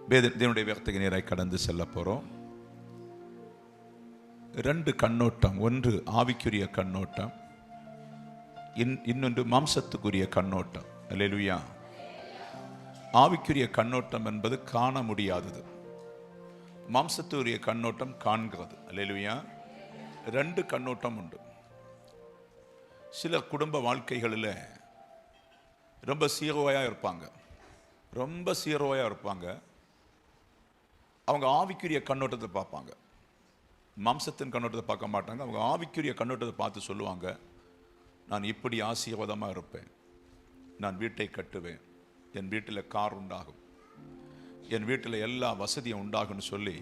தேவனுடைய வார்த்தைக்கு நேராய் கடந்து செல்ல போகிறோம். 2 கண்ணோட்டம், ஒன்று ஆவிக்குரிய கண்ணோட்டம், இன்னொன்று மாம்சத்துக்குரிய கண்ணோட்டம். அல்லேலூயா. ஆவிக்குரிய கண்ணோட்டம் என்பது காண முடியாதது, மாம்சத்துக்குரிய கண்ணோட்டம் காண்கிறது. அல்லேலூயா. 2 கண்ணோட்டம் உண்டு. சில குடும்ப வாழ்க்கைகளில் ரொம்ப சீரோவாக இருப்பாங்க. அவங்க ஆவிக்குரிய கண்ணோட்டத்தை பார்ப்பாங்க, மாம்சத்தின் கண்ணோட்டத்தை பார்க்க மாட்டாங்க. அவங்க ஆவிக்குரிய கண்ணோட்டத்தை பார்த்து சொல்லுவாங்க, நான் இப்படி ஆசீர்வாதமாக இருப்பேன், நான் வீட்டை கட்டுவேன், என் வீட்டில் கார் உண்டாகும், என் வீட்டில் எல்லா வசதியும் உண்டாகும்னு சொல்லி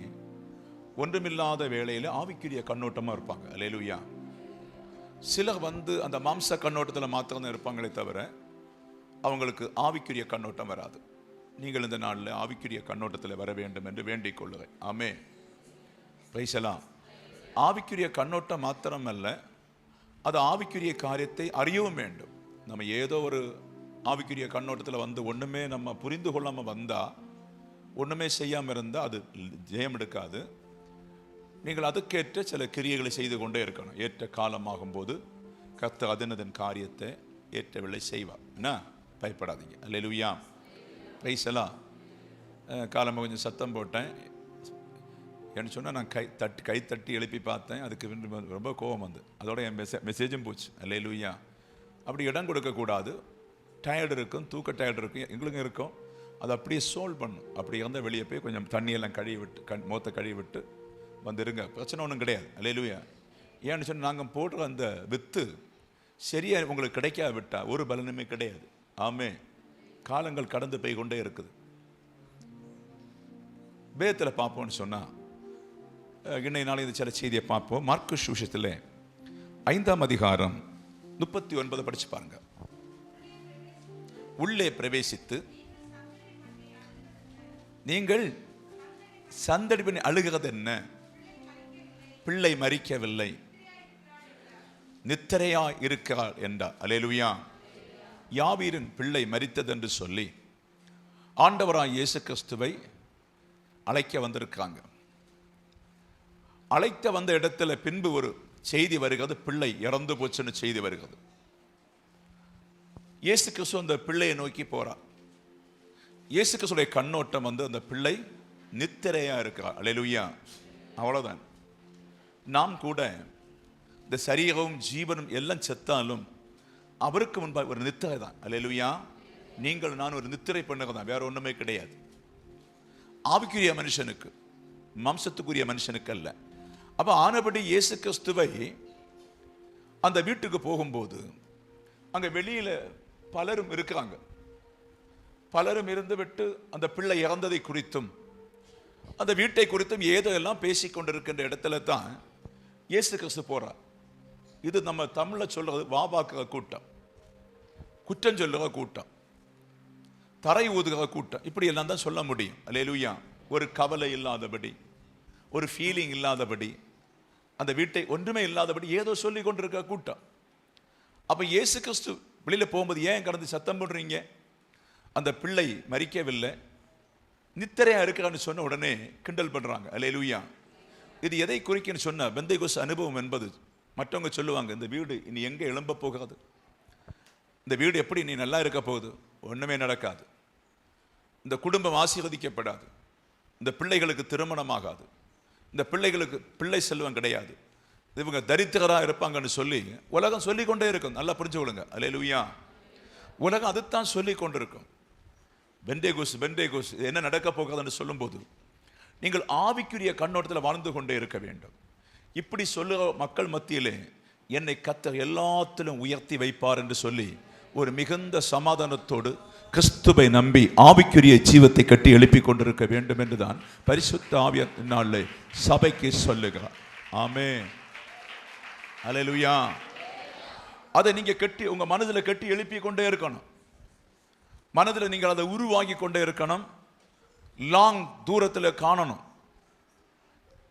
ஒன்றுமில்லாத வேளையில் ஆவிக்குரிய கண்ணோட்டமாக இருப்பாங்க. அல்லேலூயா. சிலர் அந்த மாம்ச கண்ணோட்டத்தில் மாத்திரம் இருப்பாங்களே தவிர அவங்களுக்கு ஆவிக்குரிய கண்ணோட்டம் வராது. நீங்கள் இந்த நாளில் ஆவிக்குரிய கண்ணோட்டத்தில் வர வேண்டும் என்று வேண்டிக் கொள்ளுகிறேன். ஆமென். பிரைஸ் எல்லாம். ஆவிக்குரிய கண்ணோட்டம் மாத்திரமல்ல, அது ஆவிக்குரிய காரியத்தை அறியவும் வேண்டும். நம்ம ஏதோ ஒரு ஆவிக்குரிய கண்ணோட்டத்தில் ஒன்றுமே நம்ம புரிந்து கொள்ளாமல் வந்தால், ஒன்றுமே செய்யாமல் இருந்தால் அது ஜெயம் எடுக்காது. நீங்கள் அதுக்கேற்ற சில கிரியைகளை செய்து கொண்டே இருக்கணும். ஏற்ற காலமாகும் போது கர்த்தர் அதனதன் காரியத்தை ஏற்ற வேளை செய்வார். என்ன, பயப்படாதீங்க. அல்லேலூயா. பிரைஸ் எல்லாம். காலமாக கொஞ்சம் சத்தம் போட்டேன் என்ன சொன்னால், நான் கை தட்டி எழுப்பி பார்த்தேன். அதுக்கு ரொம்ப கோபம் அதோட என் மெசேஜும் போச்சு. அல்லேலூயா. அப்படி இடம் கொடுக்கக்கூடாது. டயர்டு இருக்கும், தூக்க டயர்டு இருக்கும், எங்களுக்கும் இருக்கும். அதை அப்படியே சோல்வ் பண்ணும். அப்படி இருந்தால் வெளியே போய் கொஞ்சம் தண்ணியெல்லாம் கழுவி விட்டு, முகத்தை கழுவி விட்டு வந்துருங்க, பிரச்சனை ஒன்றும் கிடையாது. அல்லேலூயா. ஏன்னு சொன்னால், நாங்கள் போடுற அந்த வித்து சரியாக உங்களுக்கு கிடைக்காது விட்டால் ஒரு பலனுமே கிடையாது. ஆமென். காலங்கள் கடந்து போய் கொண்டே இருக்குது. வேதத்தில் பார்ப்போம்னு சொன்னால், இன்னைய நாளை இந்த சில செய்தியை பார்ப்போம். மார்க்கு சுவிசேஷத்தில் 5ஆம் அதிகாரம் 39 படிச்சு பாருங்க. உள்ளே பிரவேசித்து, நீங்கள் சந்தடி பண்ணி அழுகிறது என்ன? பிள்ளை மரிக்கவில்லை, நித்திரையா இருக்கிறாள் என்றார். அல்லேலூயா. யாவீரின் பிள்ளை மரித்தது என்று சொல்லி ஆண்டவராய் இயேசு கிறிஸ்துவை அழைக்க வந்திருக்காங்க. அழைக்க வந்த இடத்துல பின்பு ஒரு செய்தி வருகிறது, பிள்ளை இறந்து போச்சுன்னு செய்தி வருகிறது. இயேசு கிறிஸ்து அந்த பிள்ளையை நோக்கி போறார். இயேசு கிறிஸ்துடைய கண்ணோட்டம் அந்த பிள்ளை நித்திரையா இருக்கிறார். அல்லேலூயா. அவ்வளவுதான். நாம் கூட இந்த சரீரமும் ஜீவனும் எல்லாம் செத்தாலும் அவருக்கு முன்பாக ஒரு நித்திரை தான். அல்லேலூயா. நீங்கள் நான் ஒரு நித்திரை பண்ணுறது தான், வேற ஒண்ணுமே கிடையாது. ஆவிக்குரிய மனுஷனுக்கு, மாம்சத்துக்குரிய மனுஷனுக்கு அல்ல. அப்ப ஆனபடி இயேசு கிறிஸ்துவை அந்த வீட்டுக்கு போகும்போது அங்க வெளியில பலரும் இருக்கிறாங்க. பலரும் இருந்து விட்டு அந்த பிள்ளை இறந்ததை குறித்தும் அந்த வீட்டை குறித்தும் ஏதோ எல்லாம் பேசிக்கொண்டிருக்கின்ற இடத்துல தான் இயேசு கிறிஸ்து போறார். இது நம்ம தமிழ்ல சொல்றது வாபாக்குற கூட்டம், குற்றம் சொல்லுகிற கூட்டம், தரை ஊதுகிற கூட்டம், இப்படி எல்லாம் தான் சொல்ல முடியும். அல்லேலூயா. ஒரு கவலை இல்லாதபடி, ஒரு ஃபீலிங் இல்லாதபடி, அந்த வீட்டை ஒன்றுமே இல்லாதபடி ஏதோ சொல்லி கொண்டிருக்கிற கூட்டம். அப்ப இயேசு கிறிஸ்து வெளியில போகும்போது, ஏன் கடந்து சத்தம் போடுறீங்க? அந்த பிள்ளை மரிக்கவில்லை, நித்திரையா இருக்கிறான்னு சொன்ன உடனே கிண்டல் பண்றாங்க. அல்லேலூயா. இது எதை குறிக்குன்னு சொன்ன, பெந்தேகோஸ்து அனுபவம் என்பது. மற்றவங்க சொல்லுவாங்க, இந்த வீடு இனி எங்கே எழும்ப போகிறது, இந்த வீடு எப்படி நீ நல்லா இருக்க போகுது, ஒண்ணுமே நடக்காது, இந்த குடும்பம் ஆசீர்வதிக்கப்படாது, இந்த பிள்ளைகளுக்கு திருமணமாகாது, இந்த பிள்ளைகளுக்கு பிள்ளை செல்வம் கிடையாது, இவங்க தரித்திரரா இருப்பாங்கன்னு சொல்லி உலகம் சொல்லி கொண்டே இருக்கும். நல்லா புரிஞ்சு கொள்ளுங்க. அல்லேலூயா. உலகம் அதுதான் சொல்லி கொண்டிருக்கும். பெந்தேகோஸ்து என்ன நடக்க போகிறதுன்னு சொல்லும்போது நீங்கள் ஆவிக்குரிய கண்ணோட்டத்தில் வாழ்ந்து கொண்டே இருக்க வேண்டும். இப்படி சொல்லுற மக்கள் மத்தியிலே என்னை கர்த்தர் எல்லாத்திலும் உயர்த்தி வைப்பார் என்று சொல்லி ஒரு மிகுந்த சமாதானத்தோடு கிறிஸ்துவை நம்பி ஆவிக்குரிய ஜீவத்தை கட்டி எழுப்பி கொண்டிருக்க வேண்டும் என்றுதான் பரிசுத்த ஆவியானவரே சபைக்கு சொல்லுகிறார். ஆமென். அல்லேலூயா. அதை நீங்க கட்டி உங்க மனதில் கட்டி எழுப்பி கொண்டே இருக்கணும். மனதில் நீங்கள் அதை உருவாக்கி கொண்டே இருக்கணும். லாங் தூரத்தில் காணணும்.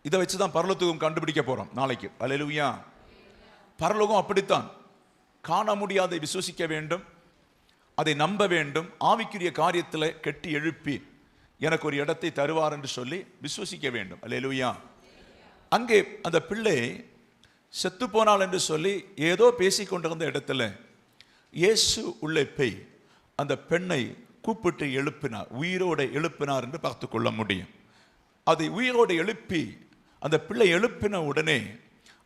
இதை வச்சுதான் பரலோகம் கண்டுபிடிக்க போறோம் நாளைக்கு. அல்லேலூயா. பரலோகம் அப்படித்தான். காண முடியாதை விசுவசிக்க வேண்டும், அதை நம்ப வேண்டும். ஆவிக்குரிய காரியத்தில் கட்டி எழுப்பி எனக்கு ஒரு இடத்தை தருவார் என்று சொல்லி விசுவசிக்க வேண்டும். அல்லேலூயா. அங்கே அந்த பிள்ளை செத்து போனாள் என்று சொல்லி ஏதோ பேசிக்கொண்டிருந்த இடத்துல இயேசு உள்ளே போய் அந்த பெண்ணை கூப்பிட்டு எழுப்பினார், உயிரோடு எழுப்பினார் என்று பார்த்து கொள்ள முடியும். அதை உயிரோடு எழுப்பி அந்த பிள்ளை எழுப்பின உடனே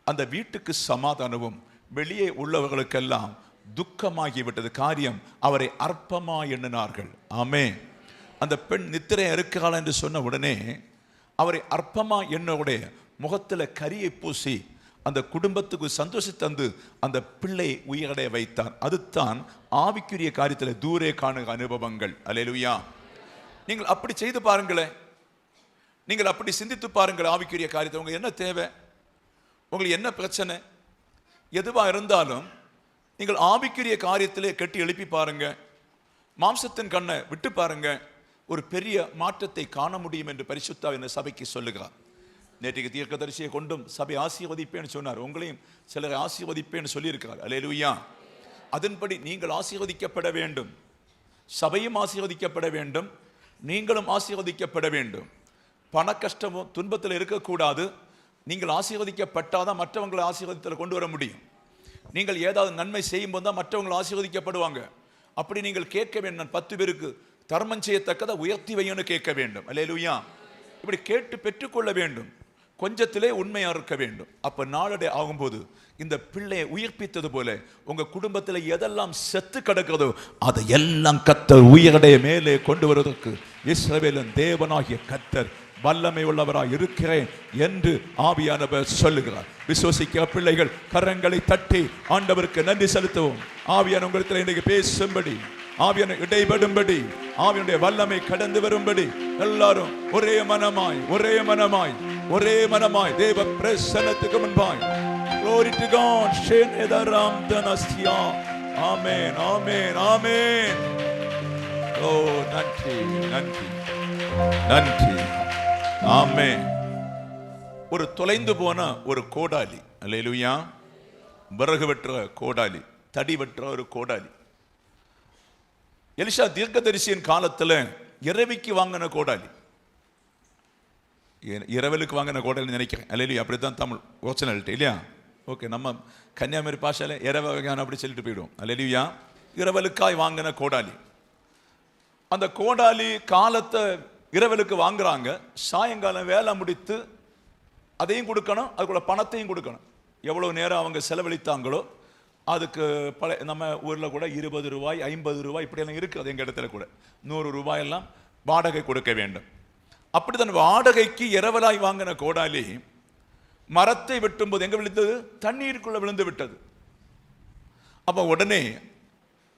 அந்த வீட்டுக்கு சமாதானமும் வெளியே உள்ளவர்களுக்கெல்லாம் துக்கமாகிவிட்டது. காரியம் அவரை அற்பமா எண்ணினார்கள். ஆமே. அந்த பெண் நித்திரை இருக்கிறாள் என்று சொன்ன உடனே அவரை அற்பமா எண்ணுடைய முகத்தில் கரியை பூசி அந்த குடும்பத்துக்கு சந்தோஷம் தந்து அந்த பிள்ளை உயிரடைய வைத்தார். அதுதான் ஆவிக்குரிய காரியத்தில் தூரே காணுகிற அனுபவங்கள். அல்லேலூயா. நீங்கள் அப்படி செய்து பாருங்களேன், நீங்கள் அப்படி சிந்தித்து பாருங்கள். ஆவிக்குரிய காரியத்தை உங்களுக்கு என்ன தேவை, உங்களுக்கு என்ன பிரச்சனை, எதுவாக இருந்தாலும் நீங்கள் ஆவிக்குரிய காரியத்திலே கட்டி எழுப்பி பாருங்க, மாம்சத்தின் கண்ணை விட்டு பாருங்க, ஒரு பெரிய மாற்றத்தை காண முடியும் என்று பரிசுத்த இந்த சபைக்கு சொல்லுகிறார். நேற்றைக்கு தீர்க்கதரிசியை கொண்டும் சபை ஆசீர்வதிப்பேன்னு சொன்னார். உங்களையும் சிலரை ஆசீர்வதிப்பேன்னு சொல்லியிருக்கிறார். அல்லேலூயா. அதன்படி நீங்கள் ஆசீர்வதிக்கப்பட வேண்டும், சபையும் ஆசீர்வதிக்கப்பட வேண்டும், நீங்களும் ஆசீர்வதிக்கப்பட வேண்டும். பண கஷ்டமும் துன்பத்தில் இருக்கக்கூடாது. நீங்கள் ஆசீர்வதிக்கப்பட்டாதான் மற்றவங்களை ஆசீர்வதித்தில் கொண்டு வர முடியும். நீங்கள் ஏதாவது நன்மை செய்யும் போது தான் மற்றவங்களை ஆசீர்வதிக்கப்படுவாங்க. அப்படி நீங்கள் கேட்க வேண்டும். நான் 10 பேருக்கு தர்மம் செய்யத்தக்கதை உயர்த்தி வையன்னு கேட்க வேண்டும். அல்லேலூயா. இப்படி கேட்டு பெற்றுக்கொள்ள வேண்டும். கொஞ்சத்திலே உண்மையாக இருக்க வேண்டும். அப்போ நாளடை ஆகும்போது இந்த பிள்ளையை உயிர்ப்பித்தது போல உங்க குடும்பத்தில் எதெல்லாம் செத்து கிடக்கிறதோ அதை எல்லாம் கர்த்தர் உயிரடைய மேலே கொண்டு வருவதற்கு இஸ்ரவேலின் தேவனாகிய கர்த்தர் வல்லமை உள்ளவராய் இருக்கிறேன் என்று ஆவியானவர் சொல்லுகிறார். விசுவசிக்கிற பிள்ளைகள் கரங்களை தட்டி ஆண்டவருக்கு நன்றி செலுத்துவோம். ஆவியான உங்களுக்கு இன்றைக்கு பேசும்படி, ஆவியான இடைபடும்படி, ஆவியனுடைய வல்லமை கடந்து வரும்படி எல்லாரும் ஒரே மனமாய் ஒரே மனமாய் ஒரே மனமாய் தேவ பிரசன்னத்துக்கு முன்பாய் glory to God shenadaram danasya amen amen amen. ஓ நன்றி நன்றி நன்றி. ஆமென். ஒரு தொலைந்து போன ஒரு கோடாலி. அல்லேலூயா. விறகு வெற்ற கோடாலி, தடி வெற்ற ஒரு கோடாலி. எலிஷா தீர்க்கதரிசியின் காலத்தில் இரவிக்கு வாங்கின கோடாலி, இரவலுக்கு வாங்கின கோடாலி நினைக்கிறேன். அல்லேலூயா. அப்படித்தான் தமிழ் ஒரிஜினாலிட்டி இல்லையா? ஓகே. நம்ம கன்னியாகுமரி பாஷையில் இரவகான அப்படி சொல்லிட்டு போயிடுவோம். அல்லேலூயா. இரவலுக்காய் வாங்கின கோடாலி. அந்த கோடாலி காலத்தை இரவலுக்கு வாங்குறாங்க. சாயங்காலம் வேலை முடித்து அதையும் கொடுக்கணும், அதுக்குள்ள பணத்தையும் கொடுக்கணும். எவ்வளோ நேரம் அவங்க செலவழித்தாங்களோ அதுக்கு நம்ம ஊரில் கூட 20 ரூபாய் 50 ரூபாய் இப்படியெல்லாம் இருக்குது. அது எங்கள் இடத்துல கூட 100 ரூபாயெல்லாம் வாடகை கொடுக்க வேண்டும். அப்படி தான் வாடகைக்கு இரவலாய் வாங்கின கோடாலி மரத்தை வெட்டும்போது எங்கே விழுந்தது? தண்ணீருக்குள்ள விழுந்து விட்டது. அப்போ உடனே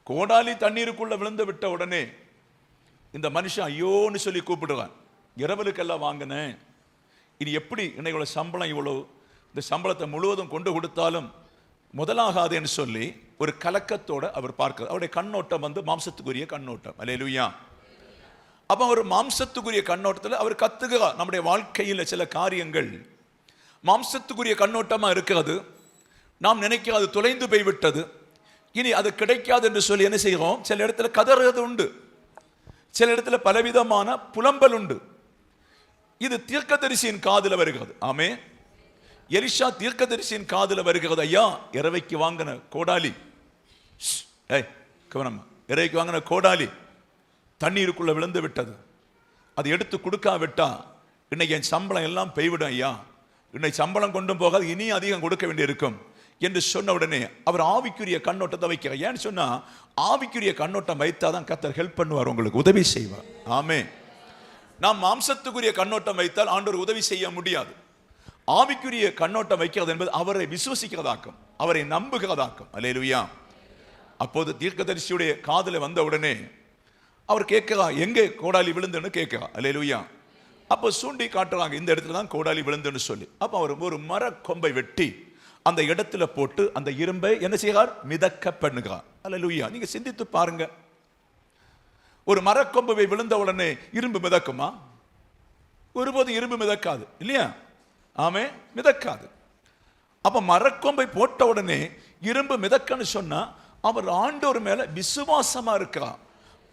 கோடாலி தண்ணீருக்குள்ள விழுந்து விட்ட உடனே இந்த மனுஷன் ஐயோன்னு சொல்லி கூப்பிடுவான். இரவலுக்கெல்லாம் வாங்கினேன், இனி எப்படி இன்னைக்கு சம்பளம் இவ்வளோ, இந்த சம்பளத்தை முழுவதும் கொண்டு கொடுத்தாலும் முதலாகாதுன்னு சொல்லி ஒரு கலக்கத்தோடு அவர் பார்க்கிறார். அவருடைய கண்ணோட்டம் வந்து மாம்சத்துக்குரிய கண்ணோட்டம். அல்லேலூயா. அப்போ ஒரு மாம்சத்துக்குரிய கண்ணோட்டத்தில் அவர் கத்துகிறார். நம்முடைய வாழ்க்கையில் சில காரியங்கள் மாம்சத்துக்குரிய கண்ணோட்டமாக இருக்கிறது. நாம் நினைக்க அது தொலைந்து போய்விட்டது, இனி அது கிடைக்காது என்று சொல்லி என்ன செய்கிறோம்? சில இடத்துல கதறது உண்டு, சில இடத்துல பலவிதமான புலம்பல் உண்டு. இது தீர்க்கதரிசியின் காதில் வருகிறது. ஆமே. எலிஷா தீர்க்கதரிசியின் காதில் வருகிறது. ஐயா, இரவைக்கு வாங்கின கோடாலி, இரவைக்கு வாங்கின கோடாலி தண்ணீருக்குள்ள விழுந்து விட்டது. அது எடுத்து கொடுக்காவிட்டா இன்னைக்கு என் சம்பளம் எல்லாம் போய்விடும் ஐயா, இன்னைக்கு சம்பளம் கொண்டும் போகாது, இனியும் அதிகம் கொடுக்க வேண்டியிருக்கும் என்று சொன்ன உடனே அவர் ஆவிக்குரிய கண்ணோட்டத்தை வைக்கிறார். ஏன்னு சொன்னா ஆவிக்குரிய கண்ணோட்டம் வைத்தாதான் கர்த்தர் ஹெல்ப் பண்ணுவார், உங்களுக்கு உதவி செய்வார். ஆமே. நாம் மாம்சத்துக்குரிய கண்ணோட்டம் வைத்தால் ஆண்டவர் உதவி செய்ய முடியாது. ஆவிக்குரிய கண்ணோட்டம் வைக்கிறது என்பது அவரை விசுவசிக்கிறதாக்கும், அவரை நம்புகிறதாக்கும். அல்லேலூயா. அப்போது தீர்க்கதரிசியுடைய காதில் வந்த உடனே அவர் கேட்கிறா, எங்கே கோடாலி விழுந்துன்னு கேட்கிறா. அல்லேலூயா. அப்போ சூண்டி காட்டுறாங்க, இந்த இடத்துல தான் கோடாலி விழுந்துன்னு சொல்லி. அப்போ அவர் ஒரு மர கொம்பை வெட்டி அந்த இடத்துல போட்டு அந்த இரும்பை என்ன செய்கிறார்? மிதக்க பண்ணுகிறார். அல்லேலூயா. நீங்க சிந்தித்து பாருங்க, ஒரு மரக்கொம்பை விழுந்த உடனே இரும்பு மிதக்குமா? ஒருபோதும் இரும்பு மிதக்காது இல்லையா? ஆமே, மிதக்காது. அப்ப மரக்கொம்பை போட்ட உடனே இரும்பு மிதக்கன்னு சொன்னா அவர் ஆண்டவர் மேல விசுவாசமா இருக்கிறார்.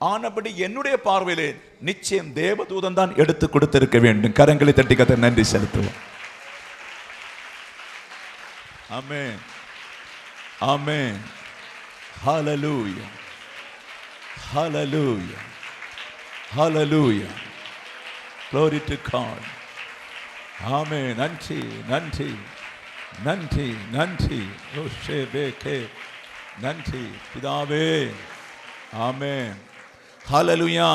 ஆனபடி என்னுடைய பார்வையிலே நிச்சயம் தேவதூதன் தான் எடுத்து கொடுத்திருக்க வேண்டும். கரங்களை தட்டி கர்த்தருக்கு நன்றி செலுத்துவோம். ஆமென், ஆமென், ஹல்லேலூயா, ஹல்லேலூயா, ஹல்லேலூயா, glory to God. ஆமென். நன்றி, நன்றி, நன்றி, நன்றி, ஓஷேபேகே, நன்றி பிதாவே. ஆமென், ஹல்லேலூயா.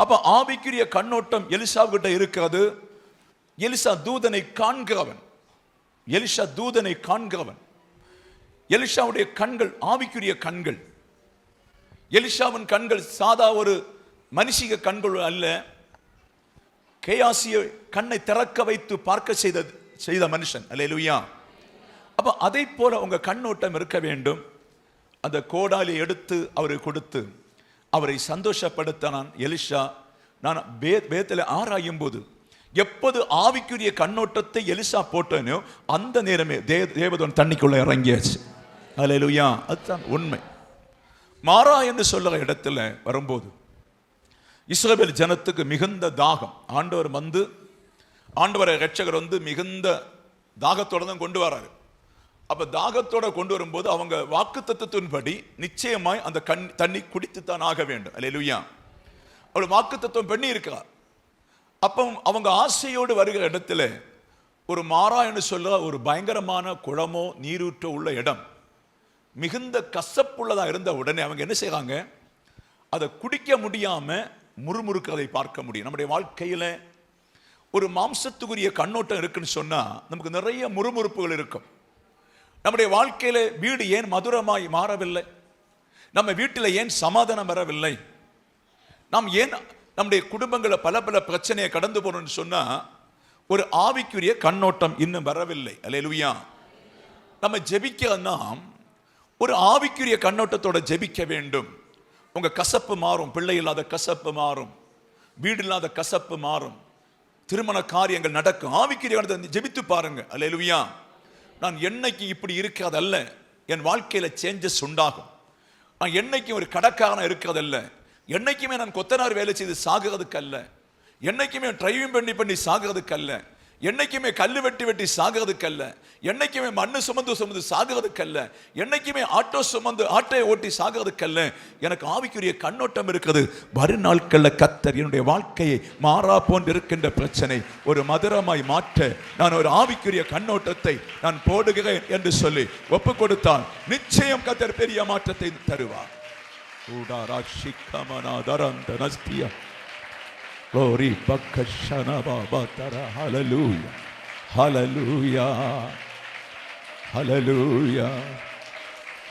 அப்ப ஆவிக்குரிய கண்ணோட்டம் எலிசாவுகிட்ட இருக்கிறது. எலிசா தூதனை காண்கிறவன், எலிசா தூதனை காண்கிறவன். எலிசாவுடைய கண்கள் ஆவிக்குரிய கண்கள். எலிசாவின் கண்கள் சாதா ஒரு மனுஷிக கண்கள் அல்ல. கேயாசிய கண்ணை திறக்க வைத்து பார்க்க செய்த மனுஷன். அல்லேலூயா. அப்ப அதை போல உங்க கண்ணோட்டம் இருக்க வேண்டும். அந்த கோடாலி எடுத்து அவருக்கு கொடுத்து அவரை சந்தோஷப்படுத்தினான் எலிசா. நான் வேதத்தில் ஆராயும் போது எப்போது ஆவிக்குரிய கண்ணோட்டத்தை எலிசா போட்டனோ அந்த நேரமே தேவதூதன் தண்ணிக்குள்ள இறங்கியாச்சு. அல்லேலூயா. அதுதான் உண்மை. மாரா என்று சொல்லுற இடத்துல வரும்போது இஸ்ரவேல் ஜனத்துக்கு மிகுந்த தாகம். ஆண்டவரை ரட்சகர் மிகுந்த தாகத்தோட தான் கொண்டு வராரு. அப்ப தாகத்தோட கொண்டு வரும்போது அவங்க வாக்குத்தத்தத்தின்படி நிச்சயமாய் அந்த தண்ணி குடித்து தான் ஆக வேண்டும். அல்லேலூயா. அவள் வாக்குத்தத்தம் பண்ணி இருக்கிறார். அப்போ அவங்க ஆசையோடு வருகிற இடத்துல ஒரு மாரா என்று சொல்ல ஒரு பயங்கரமான குளமோ நீரூற்றோ உள்ள இடம், மிகுந்த கசப்புள்ளதா இருந்த உடனே அவங்க என்ன செய்றாங்க, அதை குடிக்க முடியாம முறுமுறுக்கிறதை பார்க்க முடியும். நம்முடைய வாழ்க்கையில ஒரு மாம்சத்துக்குரிய கண்ணோட்டம் இருக்குன்னு சொன்னா நமக்கு நிறைய முறுமுறுப்புகள் இருக்கும். நம்முடைய வாழ்க்கையில வீடு ஏன் மதுரமாய் மாறவில்லை, நம்ம வீட்டில் ஏன் சமாதானம் வரவில்லை, நாம் ஏன் நம்முடைய குடும்பங்களை பல பல பிரச்சனையை கடந்து போறோம்னு சொன்னா ஒரு ஆவிக்குரிய கண்ணோட்டம் இன்னும் வரவில்லை. அல்லேலூயா. நம்ம ஜெபிக்க நாம் ஒரு ஆவிக்குரிய கண்ணோட்டத்தோட ஜெபிக்க வேண்டும். உங்க கசப்பு மாறும், பிள்ளை இல்லாத கசப்பு மாறும், வீடு இல்லாத கசப்பு மாறும், திருமண காரியங்கள் நடக்கும். ஆவிக்குரிய ஜெபித்து பாருங்க. அல்லேலூயா. நான் என்னைக்கு இப்படி இருக்கிறதல்ல, என் வாழ்க்கையில சேஞ்சஸ் உண்டாகும். நான் என்னைக்கும் ஒரு கடக்காரனா இருக்கிறதல்ல, என்னைக்குமே நான் கொத்தனார் வேலை செய்து சாகிறதுக்கு அல்ல, என்னைக்குமே டிரைவிங் பண்ணி சாகிறதுக்கு அல்ல, என்னைக்குமே கல்லு வெட்டி சாகிறதுக்கு அல்ல, என்னைக்குமே மண்ணு சுமந்து சாகிறதுக்கு அல்ல, என்னைக்குமே ஆட்டோயை ஓட்டி சாகிறதுக்கு அல்ல. எனக்கு ஆவிக்குரிய கண்ணோட்டம் இருக்குது. வரும் நாட்கள்ல கர்த்தர் என்னுடைய வாழ்க்கையை மாறா போன்று இருக்கின்ற பிரச்சனை ஒரு மதுரமாய் மாற்ற நான் ஒரு ஆவிக்குரிய கண்ணோட்டத்தை நான் போடுகிறேன் என்று சொல்லி ஒப்பு கொடுத்தால் நிச்சயம் கர்த்தர் பெரிய மாற்றத்தை தருவார். Glory bakashana baba tara. Hallelujah, hallelujah, hallelujah,